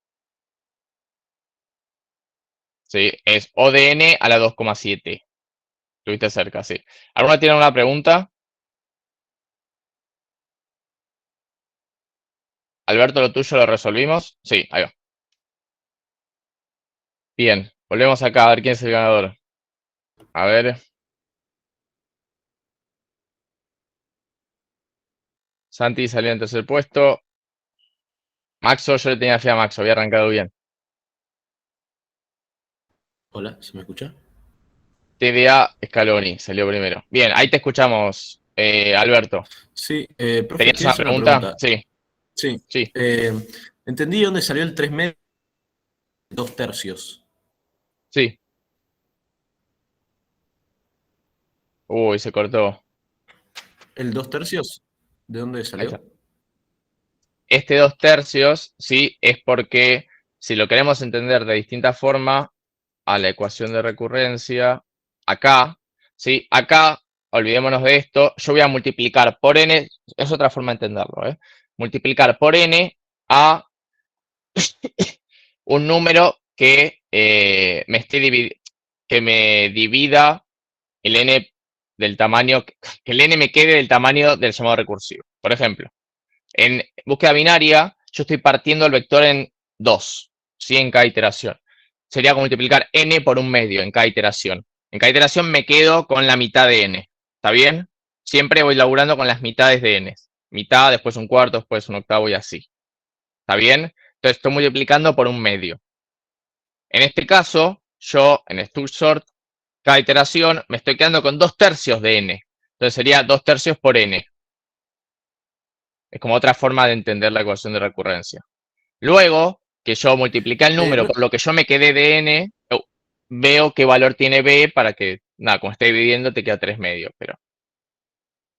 Sí, es O de N a la 2,7. Estuviste cerca, sí. ¿Alguna tiene una pregunta? Alberto, lo tuyo lo resolvimos. Sí, ahí va. Bien, volvemos acá a ver quién es el ganador. A ver. Santi salió en tercer puesto. Maxo, yo le tenía fe a Maxo, había arrancado bien. Hola, ¿se me escucha? TDA Scaloni salió primero. Bien, ahí te escuchamos, Alberto. Sí, profe, ¿Tenías quería una hacer una pregunta? pregunta. Sí, Sí. sí. Entendí dónde salió el 3 medios, 2 tercios. Sí. Uy, se cortó. ¿El 2 tercios? ¿De dónde Ahí salió? está. Este 2 tercios, sí, es porque si lo queremos entender de distinta forma a la ecuación de recurrencia, acá, ¿sí? Acá, olvidémonos de esto, yo voy a multiplicar por n, es otra forma de entenderlo, ¿eh? Multiplicar por n a un número que que me divida el n del tamaño, que el n me quede del tamaño del llamado recursivo. Por ejemplo, en búsqueda binaria, yo estoy partiendo el vector en 2, ¿sí? En cada iteración. Sería como multiplicar n por un medio en cada iteración. En cada iteración me quedo con la mitad de n. ¿Está bien? Siempre voy laburando con las mitades de n. mitad, después un cuarto, después un octavo y así. ¿Está bien? Entonces estoy multiplicando por un medio. En este caso, yo en StructSort, cada iteración me estoy quedando con 2/3 de n. Entonces sería 2/3 por n. Es como otra forma de entender la ecuación de recurrencia. Luego, que yo multiplique el número por lo que yo me quedé de n, veo qué valor tiene b para que, nada, como esté dividiendo te queda 3 medios, pero...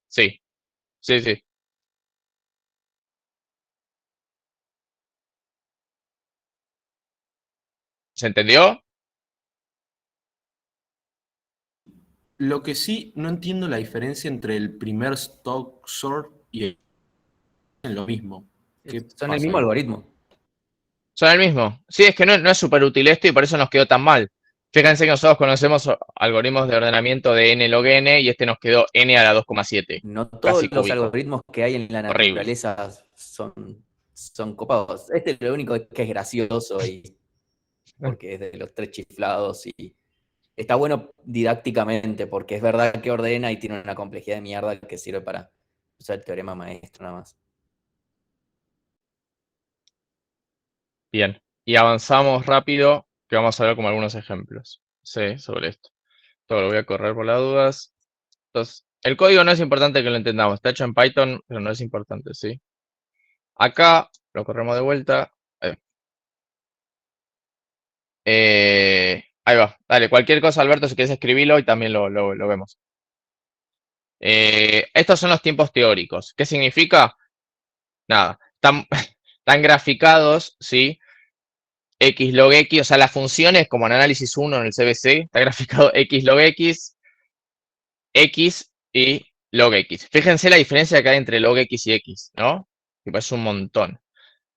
Sí, sí. ¿Se entendió? Lo que sí, no entiendo la diferencia entre el primer stock sort y lo mismo. ¿Qué Son pasa el mismo ahí? algoritmo. Son el mismo. Sí, es que no es súper útil esto y por eso nos quedó tan mal. Fíjense que nosotros conocemos algoritmos de ordenamiento de n log n y este nos quedó n a la 2,7. No todos Casi los cúbico. algoritmos que hay en la Horrible. naturaleza son copados. Este es lo único que es gracioso y porque es de los 3 chiflados y está bueno didácticamente porque es verdad que ordena y tiene una complejidad de mierda que sirve para usar el teorema maestro nada más. Bien. Y avanzamos rápido, que vamos a ver como algunos ejemplos. Sí, sobre esto. Todo lo voy a correr por las dudas. Entonces, el código no es importante que lo entendamos. Está hecho en Python, pero no es importante, ¿sí? Acá, lo corremos de vuelta. Ahí va. Dale, cualquier cosa, Alberto, si quieres escribirlo y también lo vemos. Estos son los tiempos teóricos. ¿Qué significa? Nada. Están graficados, ¿sí? X log X, o sea, las funciones como en análisis 1 en el CBC, está graficado X log X, X y log X. Fíjense la diferencia que hay entre log X y X, ¿no? Que es un montón.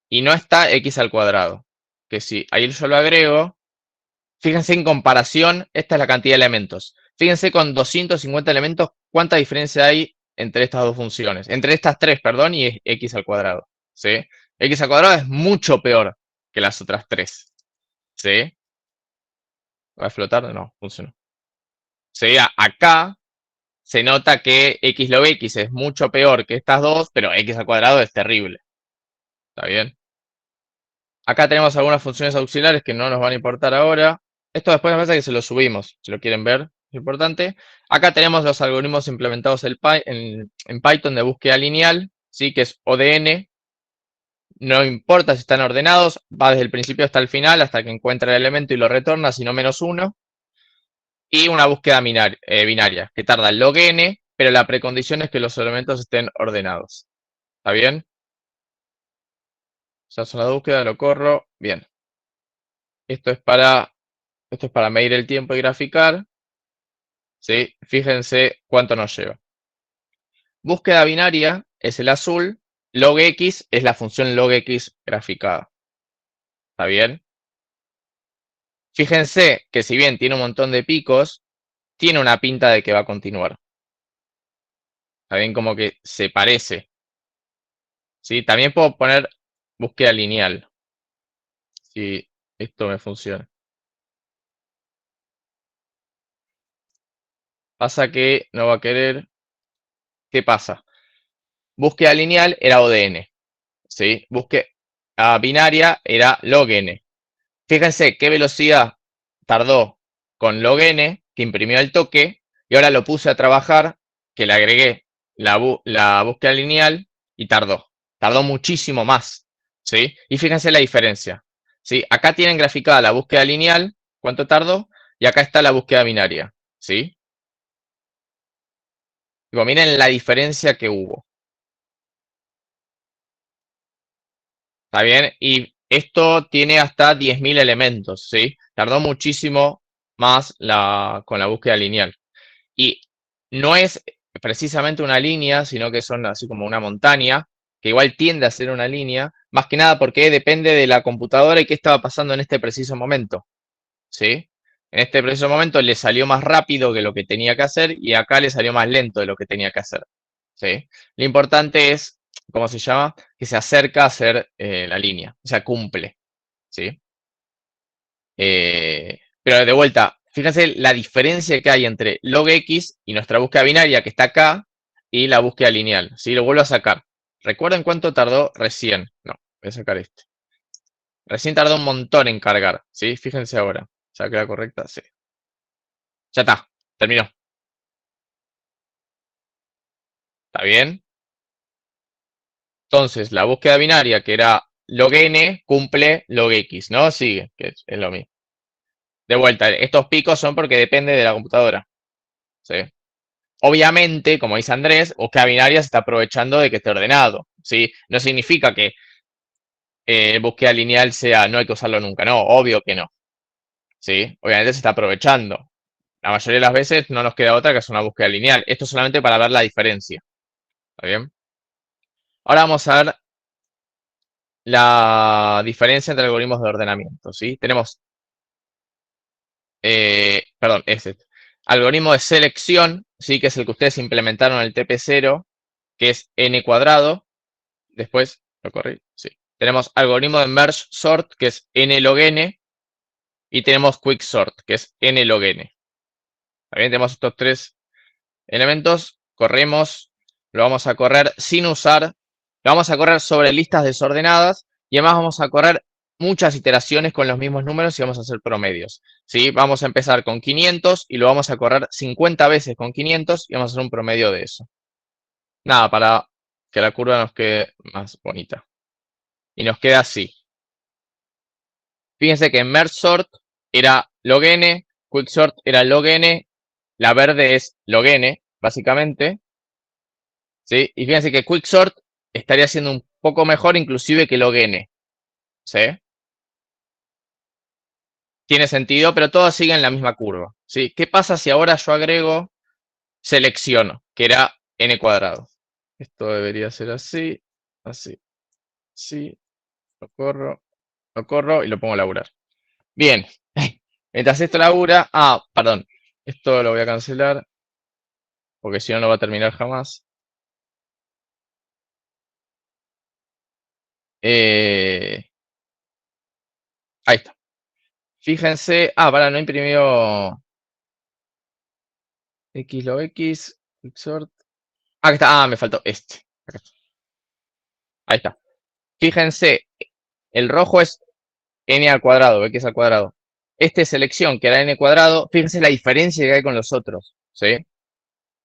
Y no está X al cuadrado. Que si ahí yo lo agrego, fíjense en comparación, esta es la cantidad de elementos. Fíjense con 250 elementos, cuánta diferencia hay entre estas dos funciones. Entre estas tres, perdón, y X al cuadrado. ¿Sí? X al cuadrado es mucho peor que las otras tres. ¿Sí? ¿Va a flotar? No, funcionó. ¿Sí? Acá se nota que X log X es mucho peor que estas dos, pero X al cuadrado es terrible. ¿Está bien? Acá tenemos algunas funciones auxiliares que no nos van a importar ahora. Esto después me parece que se lo subimos, si lo quieren ver, es importante. Acá tenemos los algoritmos implementados en Python de búsqueda lineal, ¿sí? Que es ODN. No importa si están ordenados, va desde el principio hasta el final, hasta que encuentra el elemento y lo retorna, sino -1. Y una búsqueda binaria, que tarda el log n, pero la precondición es que los elementos estén ordenados. ¿Está bien? Ya son la búsqueda, lo corro. Bien. Esto es para medir el tiempo y graficar. ¿Sí? Fíjense cuánto nos lleva. Búsqueda binaria es el azul. Log x es la función log x graficada. ¿Está bien? Fíjense que si bien tiene un montón de picos, tiene una pinta de que va a continuar. ¿Está bien? Como que se parece. ¿Sí? También puedo poner búsqueda lineal. Si esto me funciona. Pasa que no va a querer. ¿Qué pasa? Búsqueda lineal era ODN. ¿Sí? Búsqueda binaria era log n. Fíjense qué velocidad tardó con log n, que imprimió el toque, y ahora lo puse a trabajar, que le agregué la búsqueda lineal y tardó. Tardó muchísimo más. ¿Sí? Y fíjense la diferencia. ¿Sí? Acá tienen graficada la búsqueda lineal, cuánto tardó, y acá está la búsqueda binaria. ¿Sí? Digo, miren la diferencia que hubo. ¿Está bien? Y esto tiene hasta 10.000 elementos, ¿sí? Tardó muchísimo más con la búsqueda lineal. Y no es precisamente una línea, sino que son así como una montaña, que igual tiende a ser una línea, más que nada porque depende de la computadora y qué estaba pasando en este preciso momento, ¿sí? En este preciso momento le salió más rápido que lo que tenía que hacer y acá le salió más lento de lo que tenía que hacer, ¿sí? Lo importante es, ¿cómo se llama? Que se acerca a ser la línea, o sea, cumple, ¿sí? Pero de vuelta, fíjense la diferencia que hay entre log x y nuestra búsqueda binaria que está acá y la búsqueda lineal, ¿sí? Lo vuelvo a sacar. ¿Recuerden cuánto tardó recién? No, voy a sacar este. Recién tardó un montón en cargar, ¿sí? Fíjense ahora. ¿Saqué la correcta? Sí. Ya está, terminó. ¿Está bien? Entonces, la búsqueda binaria, que era log n, cumple log x, ¿no? Sigue, que es lo mismo. De vuelta, estos picos son porque depende de la computadora. ¿Sí? Obviamente, como dice Andrés, búsqueda binaria se está aprovechando de que esté ordenado. ¿Sí? No significa que búsqueda lineal sea no hay que usarlo nunca. No, obvio que no. ¿Sí? Obviamente se está aprovechando. La mayoría de las veces no nos queda otra que hacer una búsqueda lineal. Esto solamente para ver la diferencia. ¿Está bien? Ahora vamos a ver la diferencia entre algoritmos de ordenamiento. ¿Sí? Tenemos, perdón, algoritmo de selección, ¿sí? Que es el que ustedes implementaron en el TP0, que es n cuadrado. Después, lo corrí, sí. Tenemos algoritmo de merge sort, que es n log n. Y tenemos quick sort, que es n log n. También tenemos estos tres elementos. Corremos, lo vamos a correr sin usar, lo vamos a correr sobre listas desordenadas. Y además vamos a correr muchas iteraciones con los mismos números y vamos a hacer promedios. ¿Sí? Vamos a empezar con 500 y lo vamos a correr 50 veces con 500 y vamos a hacer un promedio de eso. Nada, para que la curva nos quede más bonita. Y nos queda así. Fíjense que en merge sort era log n, quick sort era log n, la verde es log n, básicamente. ¿Sí? Y fíjense que quick sort estaría siendo un poco mejor inclusive que log n. ¿Sí? Tiene sentido, pero todos siguen la misma curva. ¿Sí? ¿Qué pasa si ahora yo agrego selecciono, que era n cuadrado? Esto debería ser así, así, así. Lo corro y lo pongo a laburar. Bien. Mientras esto labura... Ah, perdón. Esto lo voy a cancelar, porque si no, no va a terminar jamás. Ahí está. Fíjense. Ah, para, no imprimió X lo X. Sort. Ah, aquí está. Ah, me faltó este. Acá está. Ahí está. Fíjense, el rojo es n al cuadrado, x al cuadrado. Este es selección, que era n cuadrado. Fíjense la diferencia que hay con los otros. ¿Sí?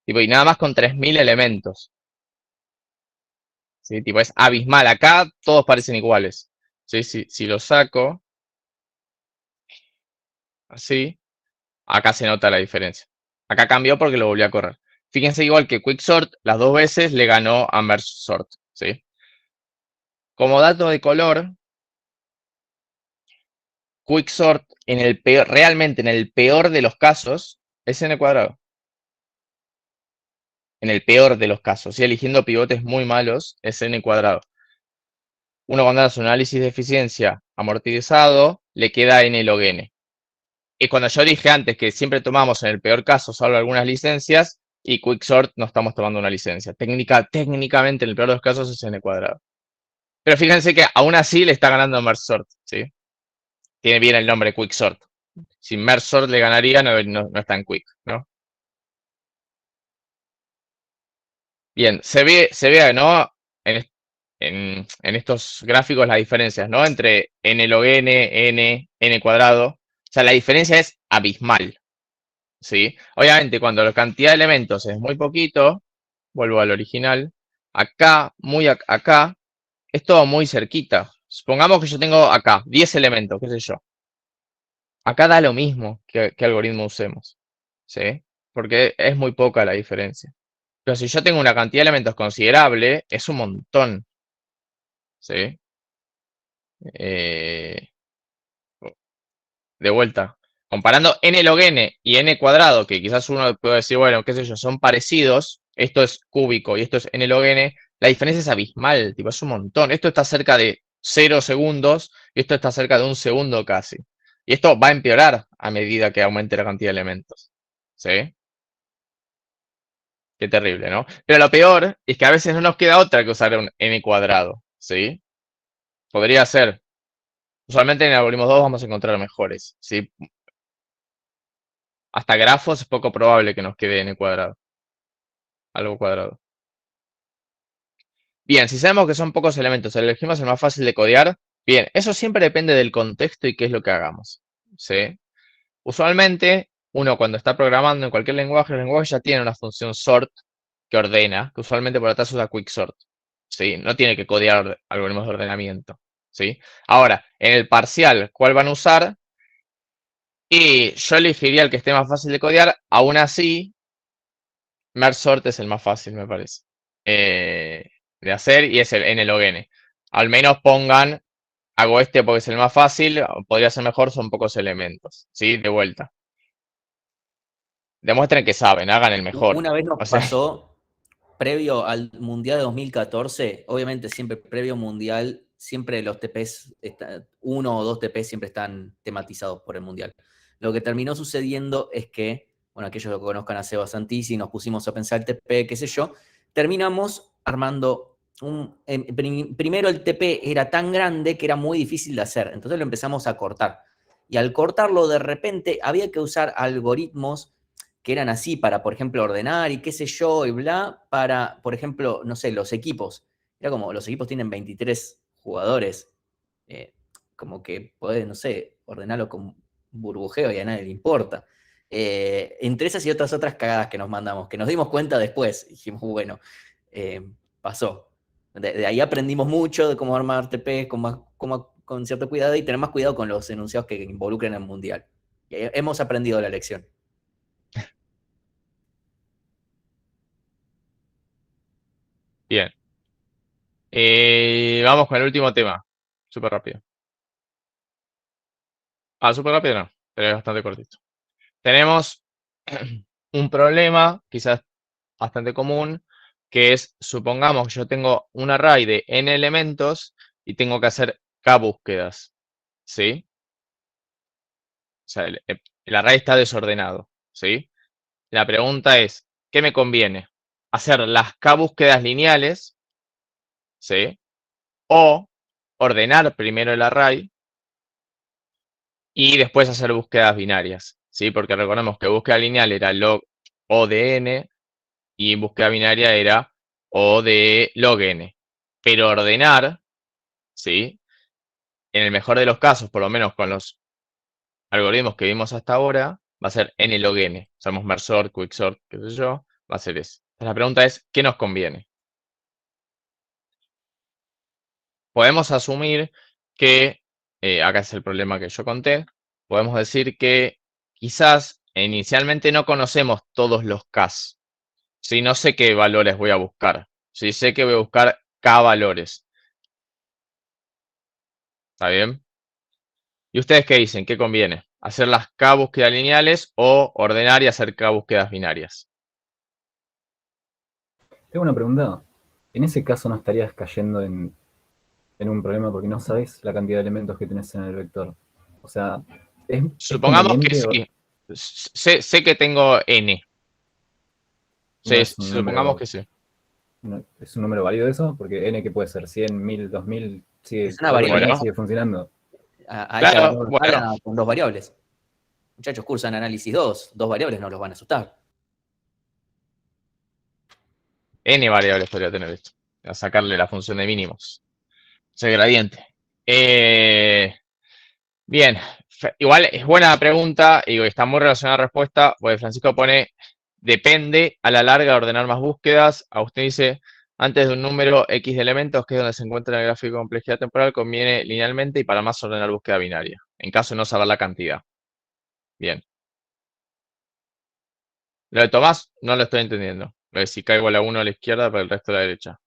Tipo, y nada más con 3000 elementos. ¿Sí? Tipo, es abismal. Acá todos parecen iguales. ¿Sí? Si lo saco así, acá se nota la diferencia. Acá cambió porque lo volví a correr. Fíjense igual que Quicksort, las dos veces le ganó a Merge Sort. ¿Sí? Como dato de color, Quicksort en el peor, realmente en el peor de los casos, es n cuadrado. En el peor de los casos, ¿sí? Eligiendo pivotes muy malos, es n cuadrado. Uno cuando hace un análisis de eficiencia amortizado, le queda n log n. Y cuando yo dije antes que siempre tomamos en el peor caso solo algunas licencias, y Quicksort no estamos tomando una licencia. Técnicamente en el peor de los casos es n cuadrado. Pero fíjense que aún así le está ganando a Merge Sort, ¿sí? Tiene bien el nombre Quicksort. Si Merge Sort le ganaría, no es tan quick, ¿no? Bien, se ve, ¿no? En estos gráficos las diferencias, ¿no? Entre n log n cuadrado. O sea, la diferencia es abismal. ¿Sí? Obviamente, cuando la cantidad de elementos es muy poquito, vuelvo al original, acá, muy acá, es todo muy cerquita. Supongamos que yo tengo acá 10 elementos, qué sé yo. Acá da lo mismo que algoritmo usemos. ¿Sí? Porque es muy poca la diferencia. Pero si yo tengo una cantidad de elementos considerable, es un montón. ¿Sí? De vuelta. Comparando n log n y n cuadrado, que quizás uno puede decir, bueno, qué sé yo, son parecidos. Esto es cúbico y esto es n log n. La diferencia es abismal, tipo, es un montón. Esto está cerca de 0 segundos y esto está cerca de 1 segundo casi. Y esto va a empeorar a medida que aumente la cantidad de elementos. ¿Sí? Qué terrible, ¿no? Pero lo peor es que a veces no nos queda otra que usar un n cuadrado. ¿Sí? Podría ser. Usualmente en algoritmos 2 vamos a encontrar mejores. ¿Sí? Hasta grafos es poco probable que nos quede n cuadrado. Algo cuadrado. Bien, si sabemos que son pocos elementos, elegimos el más fácil de codear. Bien, eso siempre depende del contexto y qué es lo que hagamos. ¿Sí? Usualmente, uno cuando está programando en cualquier lenguaje, el lenguaje ya tiene una función sort que ordena, que usualmente por atrás usa quicksort. ¿Sí? No tiene que codear algoritmos de ordenamiento. ¿Sí? Ahora, en el parcial, ¿cuál van a usar? Y yo elegiría el que esté más fácil de codear. Aún así, merge sort es el más fácil, me parece. De hacer y es el nlogn. Al menos pongan, hago este porque es el más fácil, podría ser mejor, son pocos elementos. ¿Sí? De vuelta. Demuestren que saben, hagan el mejor. Una vez nos O sea, pasó, previo al Mundial de 2014, obviamente siempre previo Mundial, siempre los TPs, uno o dos TPs siempre están tematizados por el Mundial. Lo que terminó sucediendo es que, bueno, aquellos que conozcan a Seba Santisi, nos pusimos a pensar el TP, qué sé yo, terminamos armando primero el TP era tan grande que era muy difícil de hacer, entonces lo empezamos a cortar. Y al cortarlo, de repente, había que usar algoritmos que eran así para, por ejemplo, ordenar y qué sé yo, y bla, para, por ejemplo, no sé, los equipos. Era como, los equipos tienen 23 jugadores, como que podés, no sé, ordenarlo con burbujeo y a nadie le importa. Entre esas y otras cagadas que nos mandamos, que nos dimos cuenta después, dijimos, bueno, pasó. De ahí aprendimos mucho de cómo armar TP con cierto cuidado y tener más cuidado con los enunciados que involucren al mundial. Y hemos aprendido la lección. bien. Vamos con el último tema. Súper rápido. Súper rápido no, pero es bastante cortito. Tenemos un problema, quizás bastante común, que es, supongamos que yo tengo un array de n elementos y tengo que hacer k búsquedas. ¿Sí? O sea, el array está desordenado. ¿Sí? La pregunta es, ¿qué me conviene? ¿Hacer las k búsquedas lineales? ¿Sí? O ordenar primero el array y después hacer búsquedas binarias, ¿sí? Porque recordemos que búsqueda lineal era log O de n y búsqueda binaria era O de log n. Pero ordenar, ¿sí? En el mejor de los casos, por lo menos con los algoritmos que vimos hasta ahora, va a ser n log n. Usamos merge sort, quicksort, qué sé yo, va a ser eso. Entonces la pregunta es, ¿qué nos conviene? Podemos asumir que, acá es el problema que yo conté, podemos decir que quizás inicialmente no conocemos todos los Ks. Si no sé qué valores voy a buscar. Si sé que voy a buscar K valores. ¿Está bien? ¿Y ustedes qué dicen? ¿Qué conviene? ¿Hacer las K búsquedas lineales o ordenar y hacer K búsquedas binarias? Tengo una pregunta. En ese caso no estarías cayendo en un problema porque no sabes la cantidad de elementos que tenés en el vector. O sea, es Supongamos que conveniente sí. Sé que tengo N. no es un Supongamos número, que sí. ¿es un número válido eso? Porque n que puede ser 100, 1000, 2000, Es una variable. Bueno. sigue funcionando. Ahí Claro, ya bueno. con dos variables. Muchachos, cursan análisis 2, dos variables no los van a asustar. N variables podría tener esto. A sacarle la función de mínimos. Ese gradiente. Bien. Igual es buena pregunta y está muy relacionada a la respuesta, porque Francisco pone, depende a la larga de ordenar más búsquedas. Agustín dice, antes de un número X de elementos, que es donde se encuentra en el gráfico de complejidad temporal, conviene linealmente y para más ordenar búsqueda binaria, en caso de no saber la cantidad. Bien. Lo de Tomás no lo estoy entendiendo. Lo de si caigo la 1 a la izquierda, pero el resto a la derecha.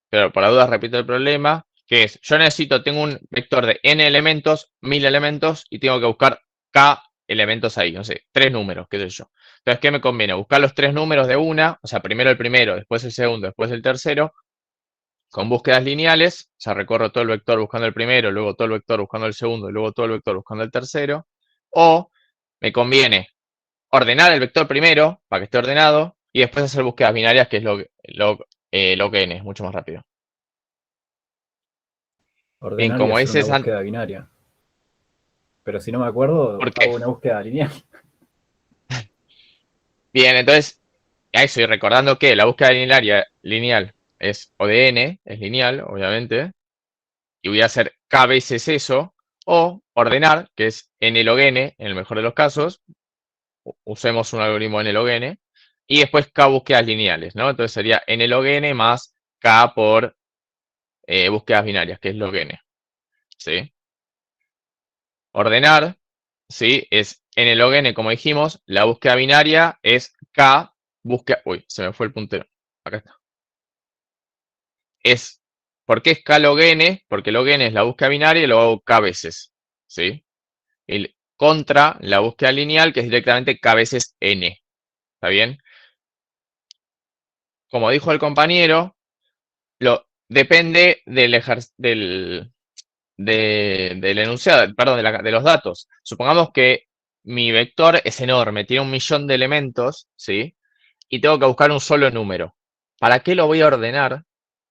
Pero para dudas repito el problema, que es, yo tengo un vector de n elementos, 1000 elementos, y tengo que buscar k elementos ahí, no sé, 3 números, qué sé yo. Entonces, ¿qué me conviene? Buscar los 3 números de una, o sea, primero el primero, después el segundo, después el tercero, con búsquedas lineales, o sea, recorro todo el vector buscando el primero, luego todo el vector buscando el segundo, y luego todo el vector buscando el tercero, o me conviene ordenar el vector primero, para que esté ordenado, y después hacer búsquedas binarias, que es log n, es mucho más rápido. Ordenar Bien, como y hacer dices una búsqueda binaria. Pero si no me acuerdo, hago una búsqueda lineal. Bien, entonces, a eso, y recordando que la búsqueda lineal es O de n, es lineal, obviamente, y voy a hacer k veces eso, o ordenar, que es n log n, en el mejor de los casos, usemos un algoritmo n log n, y después k búsquedas lineales, ¿no? Entonces sería n log n más k por búsquedas binarias, que es log n, ¿sí? Ordenar, ¿sí? Es n log n, como dijimos, la búsqueda binaria es k búsqueda... Uy, se me fue el puntero. Acá está. ¿Por qué es k log n? Porque log n es la búsqueda binaria y lo hago k veces, ¿sí? Y contra la búsqueda lineal, que es directamente k veces n, ¿está bien? Como dijo el compañero, depende del enunciado, perdón, de los datos. Supongamos que mi vector es enorme, tiene 1.000.000 de elementos, ¿sí? Y tengo que buscar un solo número. ¿Para qué lo voy a ordenar?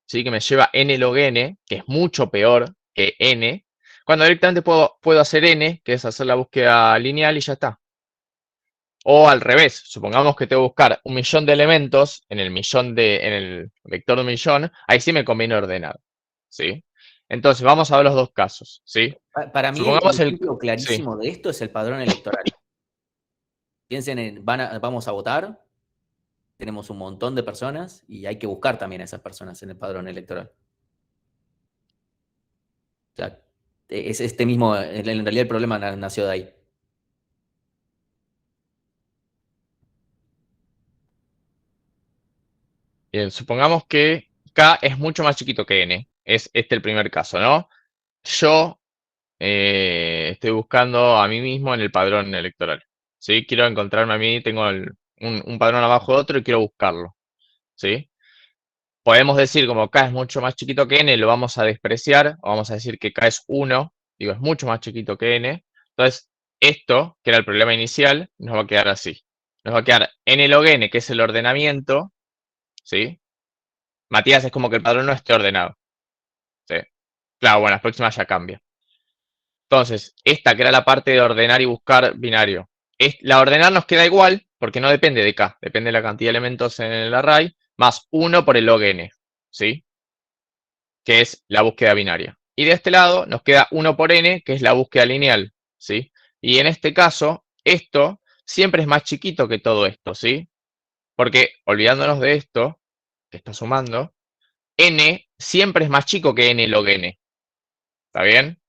¿Sí? Que me lleva n log n, que es mucho peor que n, cuando directamente puedo hacer n, que es hacer la búsqueda lineal y ya está. O al revés, supongamos que tengo que buscar 1.000.000 de elementos en el vector de 1.000.000, ahí sí me conviene ordenar, ¿sí? Entonces, vamos a ver los dos casos, ¿sí? Para mí, Supongamos el sí. ejemplo clarísimo de esto es el padrón electoral. Piensen en, vamos a votar, tenemos un montón de personas y hay que buscar también a esas personas en el padrón electoral. O sea, es este mismo, en realidad el problema nació de ahí. Bien, supongamos que k es mucho más chiquito que n. Es este el primer caso, ¿no? Yo estoy buscando a mí mismo en el padrón electoral, ¿sí? Quiero encontrarme a mí, tengo un padrón abajo de otro y quiero buscarlo, ¿sí? Podemos decir como k es mucho más chiquito que n, lo vamos a despreciar, o vamos a decir que k es 1, digo, es mucho más chiquito que n. Entonces, esto, que era el problema inicial, nos va a quedar así. Nos va a quedar n log n, que es el ordenamiento, ¿sí? Matías, es como que el padrón no esté ordenado, ¿sí? Claro, bueno, las próximas ya cambia. Entonces, esta que era la parte de ordenar y buscar binario. La ordenar nos queda igual, porque no depende de k, depende de la cantidad de elementos en el array, más 1 por el log n, ¿sí? Que es la búsqueda binaria. Y de este lado nos queda 1 por n, que es la búsqueda lineal, ¿sí? Y en este caso, esto siempre es más chiquito que todo esto, ¿sí? Porque, olvidándonos de esto, que está sumando, n siempre es más chico que n log n. ¿Está bien?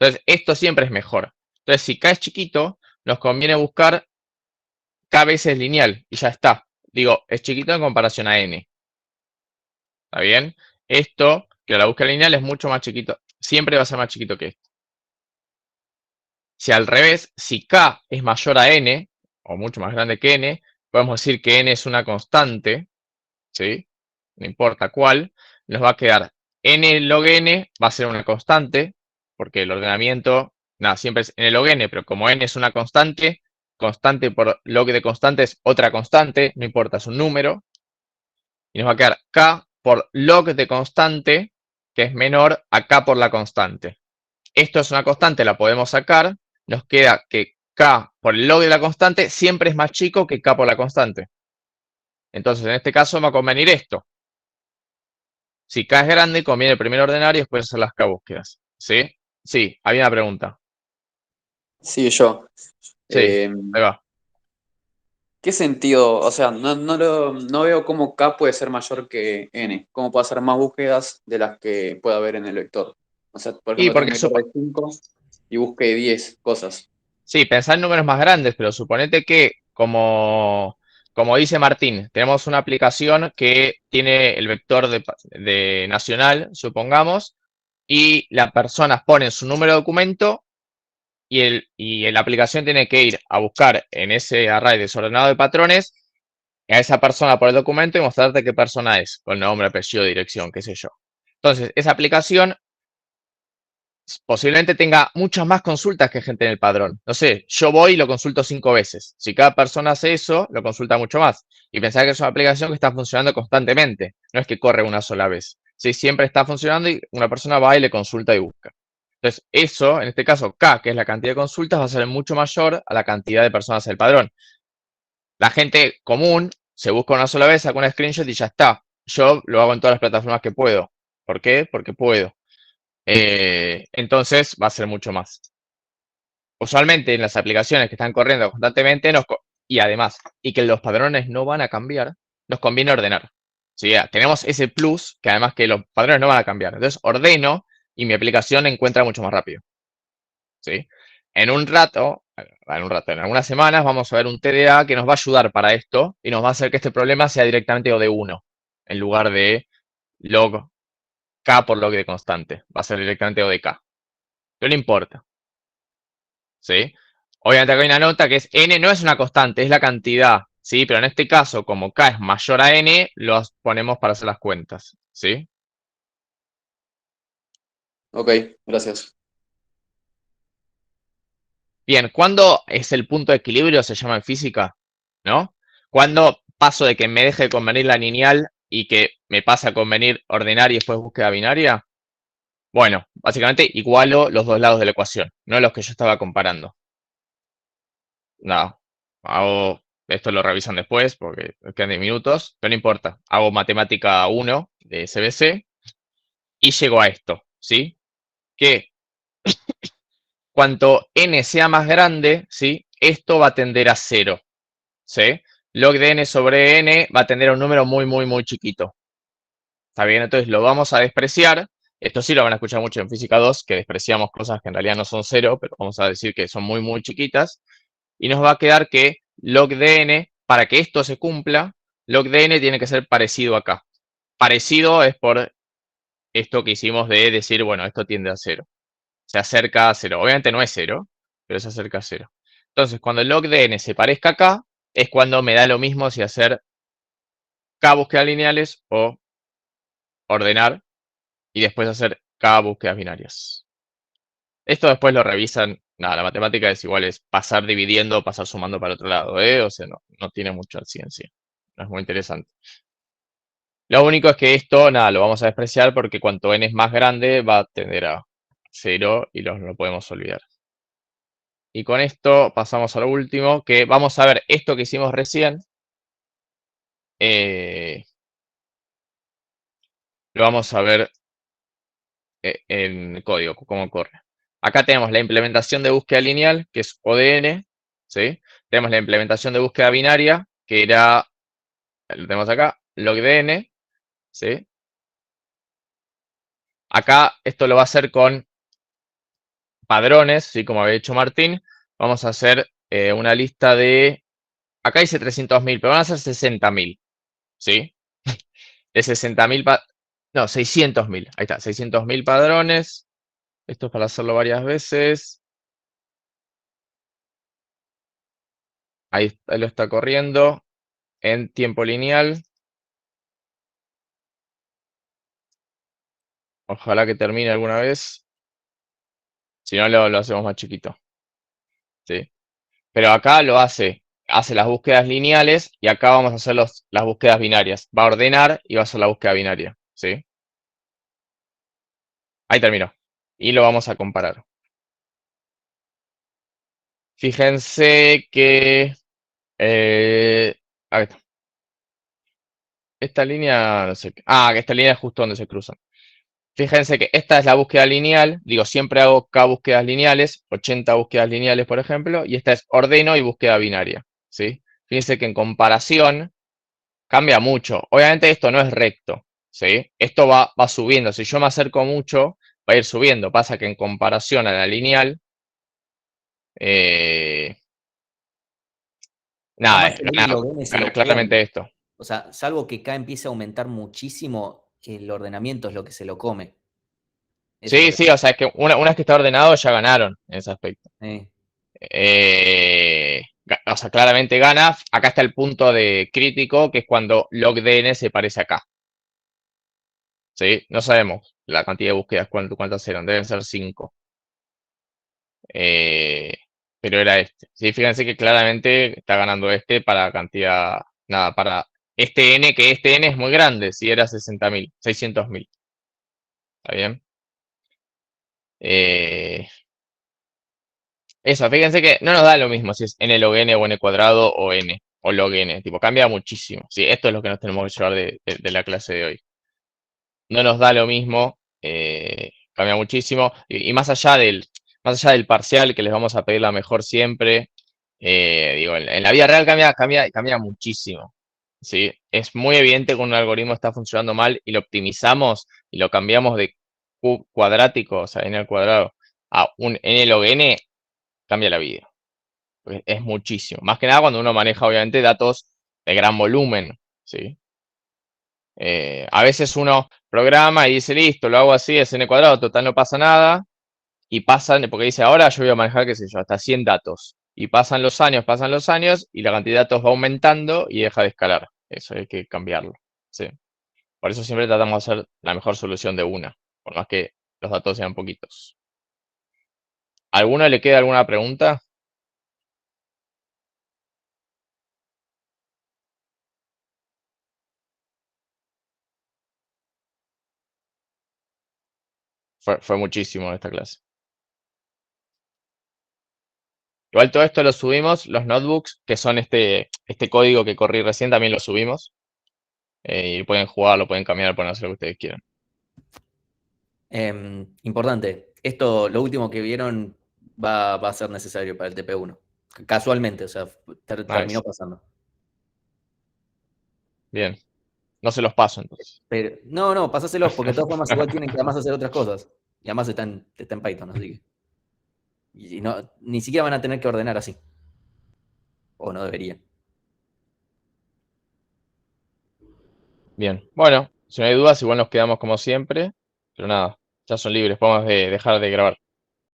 Entonces, esto siempre es mejor. Entonces, si k es chiquito, nos conviene buscar k veces lineal, y ya está. Digo, es chiquito en comparación a n. ¿Está bien? Esto, que la búsqueda lineal es mucho más chiquito, siempre va a ser más chiquito que esto. Si al revés, si k es mayor a n, o mucho más grande que n, podemos decir que n es una constante, ¿sí? No importa cuál, nos va a quedar n log n va a ser una constante, porque el ordenamiento, nada, siempre es n log n, pero como n es una constante, constante por log de constante es otra constante, no importa, es un número, y nos va a quedar k por log de constante, que es menor a k por la constante. Esto es una constante, la podemos sacar, nos queda que k por el log de la constante siempre es más chico que k por la constante. Entonces, en este caso me va a convenir esto. Si k es grande, conviene primero ordenar y después hacer las k búsquedas. ¿Sí? Sí, había una pregunta. Sí, yo. Sí, ahí va. ¿Qué sentido? O sea, no veo cómo K puede ser mayor que N. ¿Cómo puedo hacer más búsquedas de las que pueda haber en el vector? O sea, por Y ejemplo, porque tengo un vector de 5 y busque 10 cosas. sí, pensar en números más grandes, pero suponete que, como dice Martín, tenemos una aplicación que tiene el vector de nacional, supongamos, y las personas ponen su número de documento y la aplicación tiene que ir a buscar en ese array desordenado de patrones a esa persona por el documento y mostrarte qué persona es, con nombre, apellido, dirección, qué sé yo. Entonces, esa aplicación posiblemente tenga muchas más consultas que gente en el padrón. No sé, yo voy y lo consulto 5 veces. Si cada persona hace eso, lo consulta mucho más. Y pensar que es una aplicación que está funcionando constantemente. No es que corre una sola vez. Sí, siempre está funcionando y una persona va y le consulta y busca. Entonces, eso, en este caso, K, que es la cantidad de consultas, va a ser mucho mayor a la cantidad de personas del padrón. La gente común se busca una sola vez, saca una screenshot y ya está. yo lo hago en todas las plataformas que puedo. ¿Por qué? Porque puedo. Entonces va a ser mucho más. Usualmente en las aplicaciones que están corriendo constantemente y además, y que los padrones no van a cambiar, nos conviene ordenar. ¿Sí? Tenemos ese plus que además que los padrones no van a cambiar. Entonces ordeno y mi aplicación encuentra mucho más rápido. ¿Sí? En algunas semanas vamos a ver un TDA que nos va a ayudar para esto y nos va a hacer que este problema sea directamente O de 1 en lugar de log K por log de constante. Va a ser directamente O de K. Pero no importa. ¿Sí? Obviamente acá hay una nota que es n no es una constante, es la cantidad. ¿Sí? Pero en este caso, como K es mayor a n, los ponemos para hacer las cuentas. ¿Sí? Ok, gracias. Bien, ¿cuándo es el punto de equilibrio? Se llama en física, ¿no? ¿Cuándo paso de que me deje de convenir la lineal y que me pase a convenir ordenar y después búsqueda binaria? Bueno, básicamente igualo los dos lados de la ecuación, no los que yo estaba comparando. Nada, esto lo revisan después porque quedan 10 minutos, pero no importa. Hago matemática 1 de CBC y llego a esto, ¿sí? Que cuanto n sea más grande, ¿sí? Esto va a tender a 0, ¿sí? Log de n sobre n va a tender a un número muy, muy, muy chiquito. ¿Está bien? Entonces lo vamos a despreciar. Esto sí lo van a escuchar mucho en física 2, que despreciamos cosas que en realidad no son 0, pero vamos a decir que son muy, muy chiquitas. Y nos va a quedar que log de n, para que esto se cumpla, log de n tiene que ser parecido acá. Parecido es por esto que hicimos de decir, bueno, esto tiende a 0. Se acerca a 0. Obviamente no es 0, pero se acerca a 0. Entonces, cuando el log de n se parezca acá, es cuando me da lo mismo si hacer k búsquedas lineales o ordenar y después hacer k búsquedas binarias. Esto después lo revisan. Nada, la matemática es igual, es pasar dividiendo, pasar sumando para otro lado, ¿eh? O sea, no tiene mucha ciencia. No es muy interesante. Lo único es que esto, nada, lo vamos a despreciar porque cuanto n es más grande va a tender a 0 y lo podemos olvidar. Y con esto pasamos a lo último, que vamos a ver esto que hicimos recién. Lo vamos a ver en código, cómo corre. Acá tenemos la implementación de búsqueda lineal, que es O de n, ¿sí? Tenemos la implementación de búsqueda binaria, que era, lo tenemos acá, log de n, ¿sí? Acá esto lo va a hacer con padrones, ¿sí? Como había hecho Martín. Vamos a hacer una lista de, acá dice 300.000, pero van a ser 60.000, ¿sí? De 60.000, no, 600.000, ahí está, 600.000 padrones. Esto es para hacerlo varias veces. Ahí lo está corriendo en tiempo lineal. Ojalá que termine alguna vez. Si no, lo hacemos más chiquito. ¿Sí? Pero acá lo hace las búsquedas lineales y acá vamos a hacer las búsquedas binarias. Va a ordenar y va a hacer la búsqueda binaria. ¿Sí? Ahí terminó. Y lo vamos a comparar. Fíjense que... ahí está. Esta línea, no sé qué. Que esta línea es justo donde se cruzan. Fíjense que esta es la búsqueda lineal. Digo, siempre hago K búsquedas lineales, 80 búsquedas lineales, por ejemplo. Y esta es ordeno y búsqueda binaria. ¿Sí? Fíjense que en comparación cambia mucho. Obviamente esto no es recto. ¿Sí? Esto va subiendo. Si yo me acerco mucho, va a ir subiendo. Pasa que en comparación a la lineal, nada, gana claramente esto. O sea, salvo que K empiece a aumentar muchísimo, el ordenamiento es lo que se lo come. Sí, o sea, es que una vez que está ordenado ya ganaron en ese aspecto. O sea, claramente gana. Acá está el punto de crítico, que es cuando log de n se parece acá. ¿Sí? No sabemos la cantidad de búsquedas, cuántas eran, deben ser 5. Pero era este. ¿Sí? Fíjense que claramente está ganando este para cantidad, nada, para este n, que este n es muy grande, si era 60.000, 600.000. ¿Está bien? Eso, fíjense que no nos da lo mismo si es n log n o n cuadrado o n. o log n, tipo, cambia muchísimo. Sí, esto es lo que nos tenemos que llevar de la clase de hoy. No nos da lo mismo, cambia muchísimo. Y más allá del parcial, que les vamos a pedir la mejor siempre, digo, en la vida real cambia muchísimo. ¿Sí? Es muy evidente que un algoritmo está funcionando mal y lo optimizamos y lo cambiamos de q cuadrático, o sea, n al cuadrado, a un n log n, cambia la vida. Porque es muchísimo. Más que nada cuando uno maneja, obviamente, datos de gran volumen, ¿sí? A veces uno programa y dice, listo, lo hago así, es n cuadrado, total no pasa nada. Y pasan, porque dice, ahora yo voy a manejar, qué sé yo, hasta 100 datos. Y pasan los años, y la cantidad de datos va aumentando y deja de escalar. Eso hay que cambiarlo, ¿sí? Por eso siempre tratamos de hacer la mejor solución de una, por más que los datos sean poquitos. ¿A alguno le queda alguna pregunta? Fue muchísimo en esta clase. Igual todo esto lo subimos, los notebooks, que son este código que corrí recién, también lo subimos. Y pueden jugar, lo pueden cambiar, pueden hacer lo que ustedes quieran. Importante, esto, lo último que vieron, va a ser necesario para el TP1. Casualmente, o sea, terminó pasando. Bien. No se los paso entonces. Pero, no, pasáselos, porque de todas formas igual tienen que además hacer otras cosas. Y además está en Python, así que. Y no, ni siquiera van a tener que ordenar así. O no deberían. Bien. Bueno, si no hay dudas, igual nos quedamos como siempre. Pero nada, ya son libres, podemos dejar de grabar.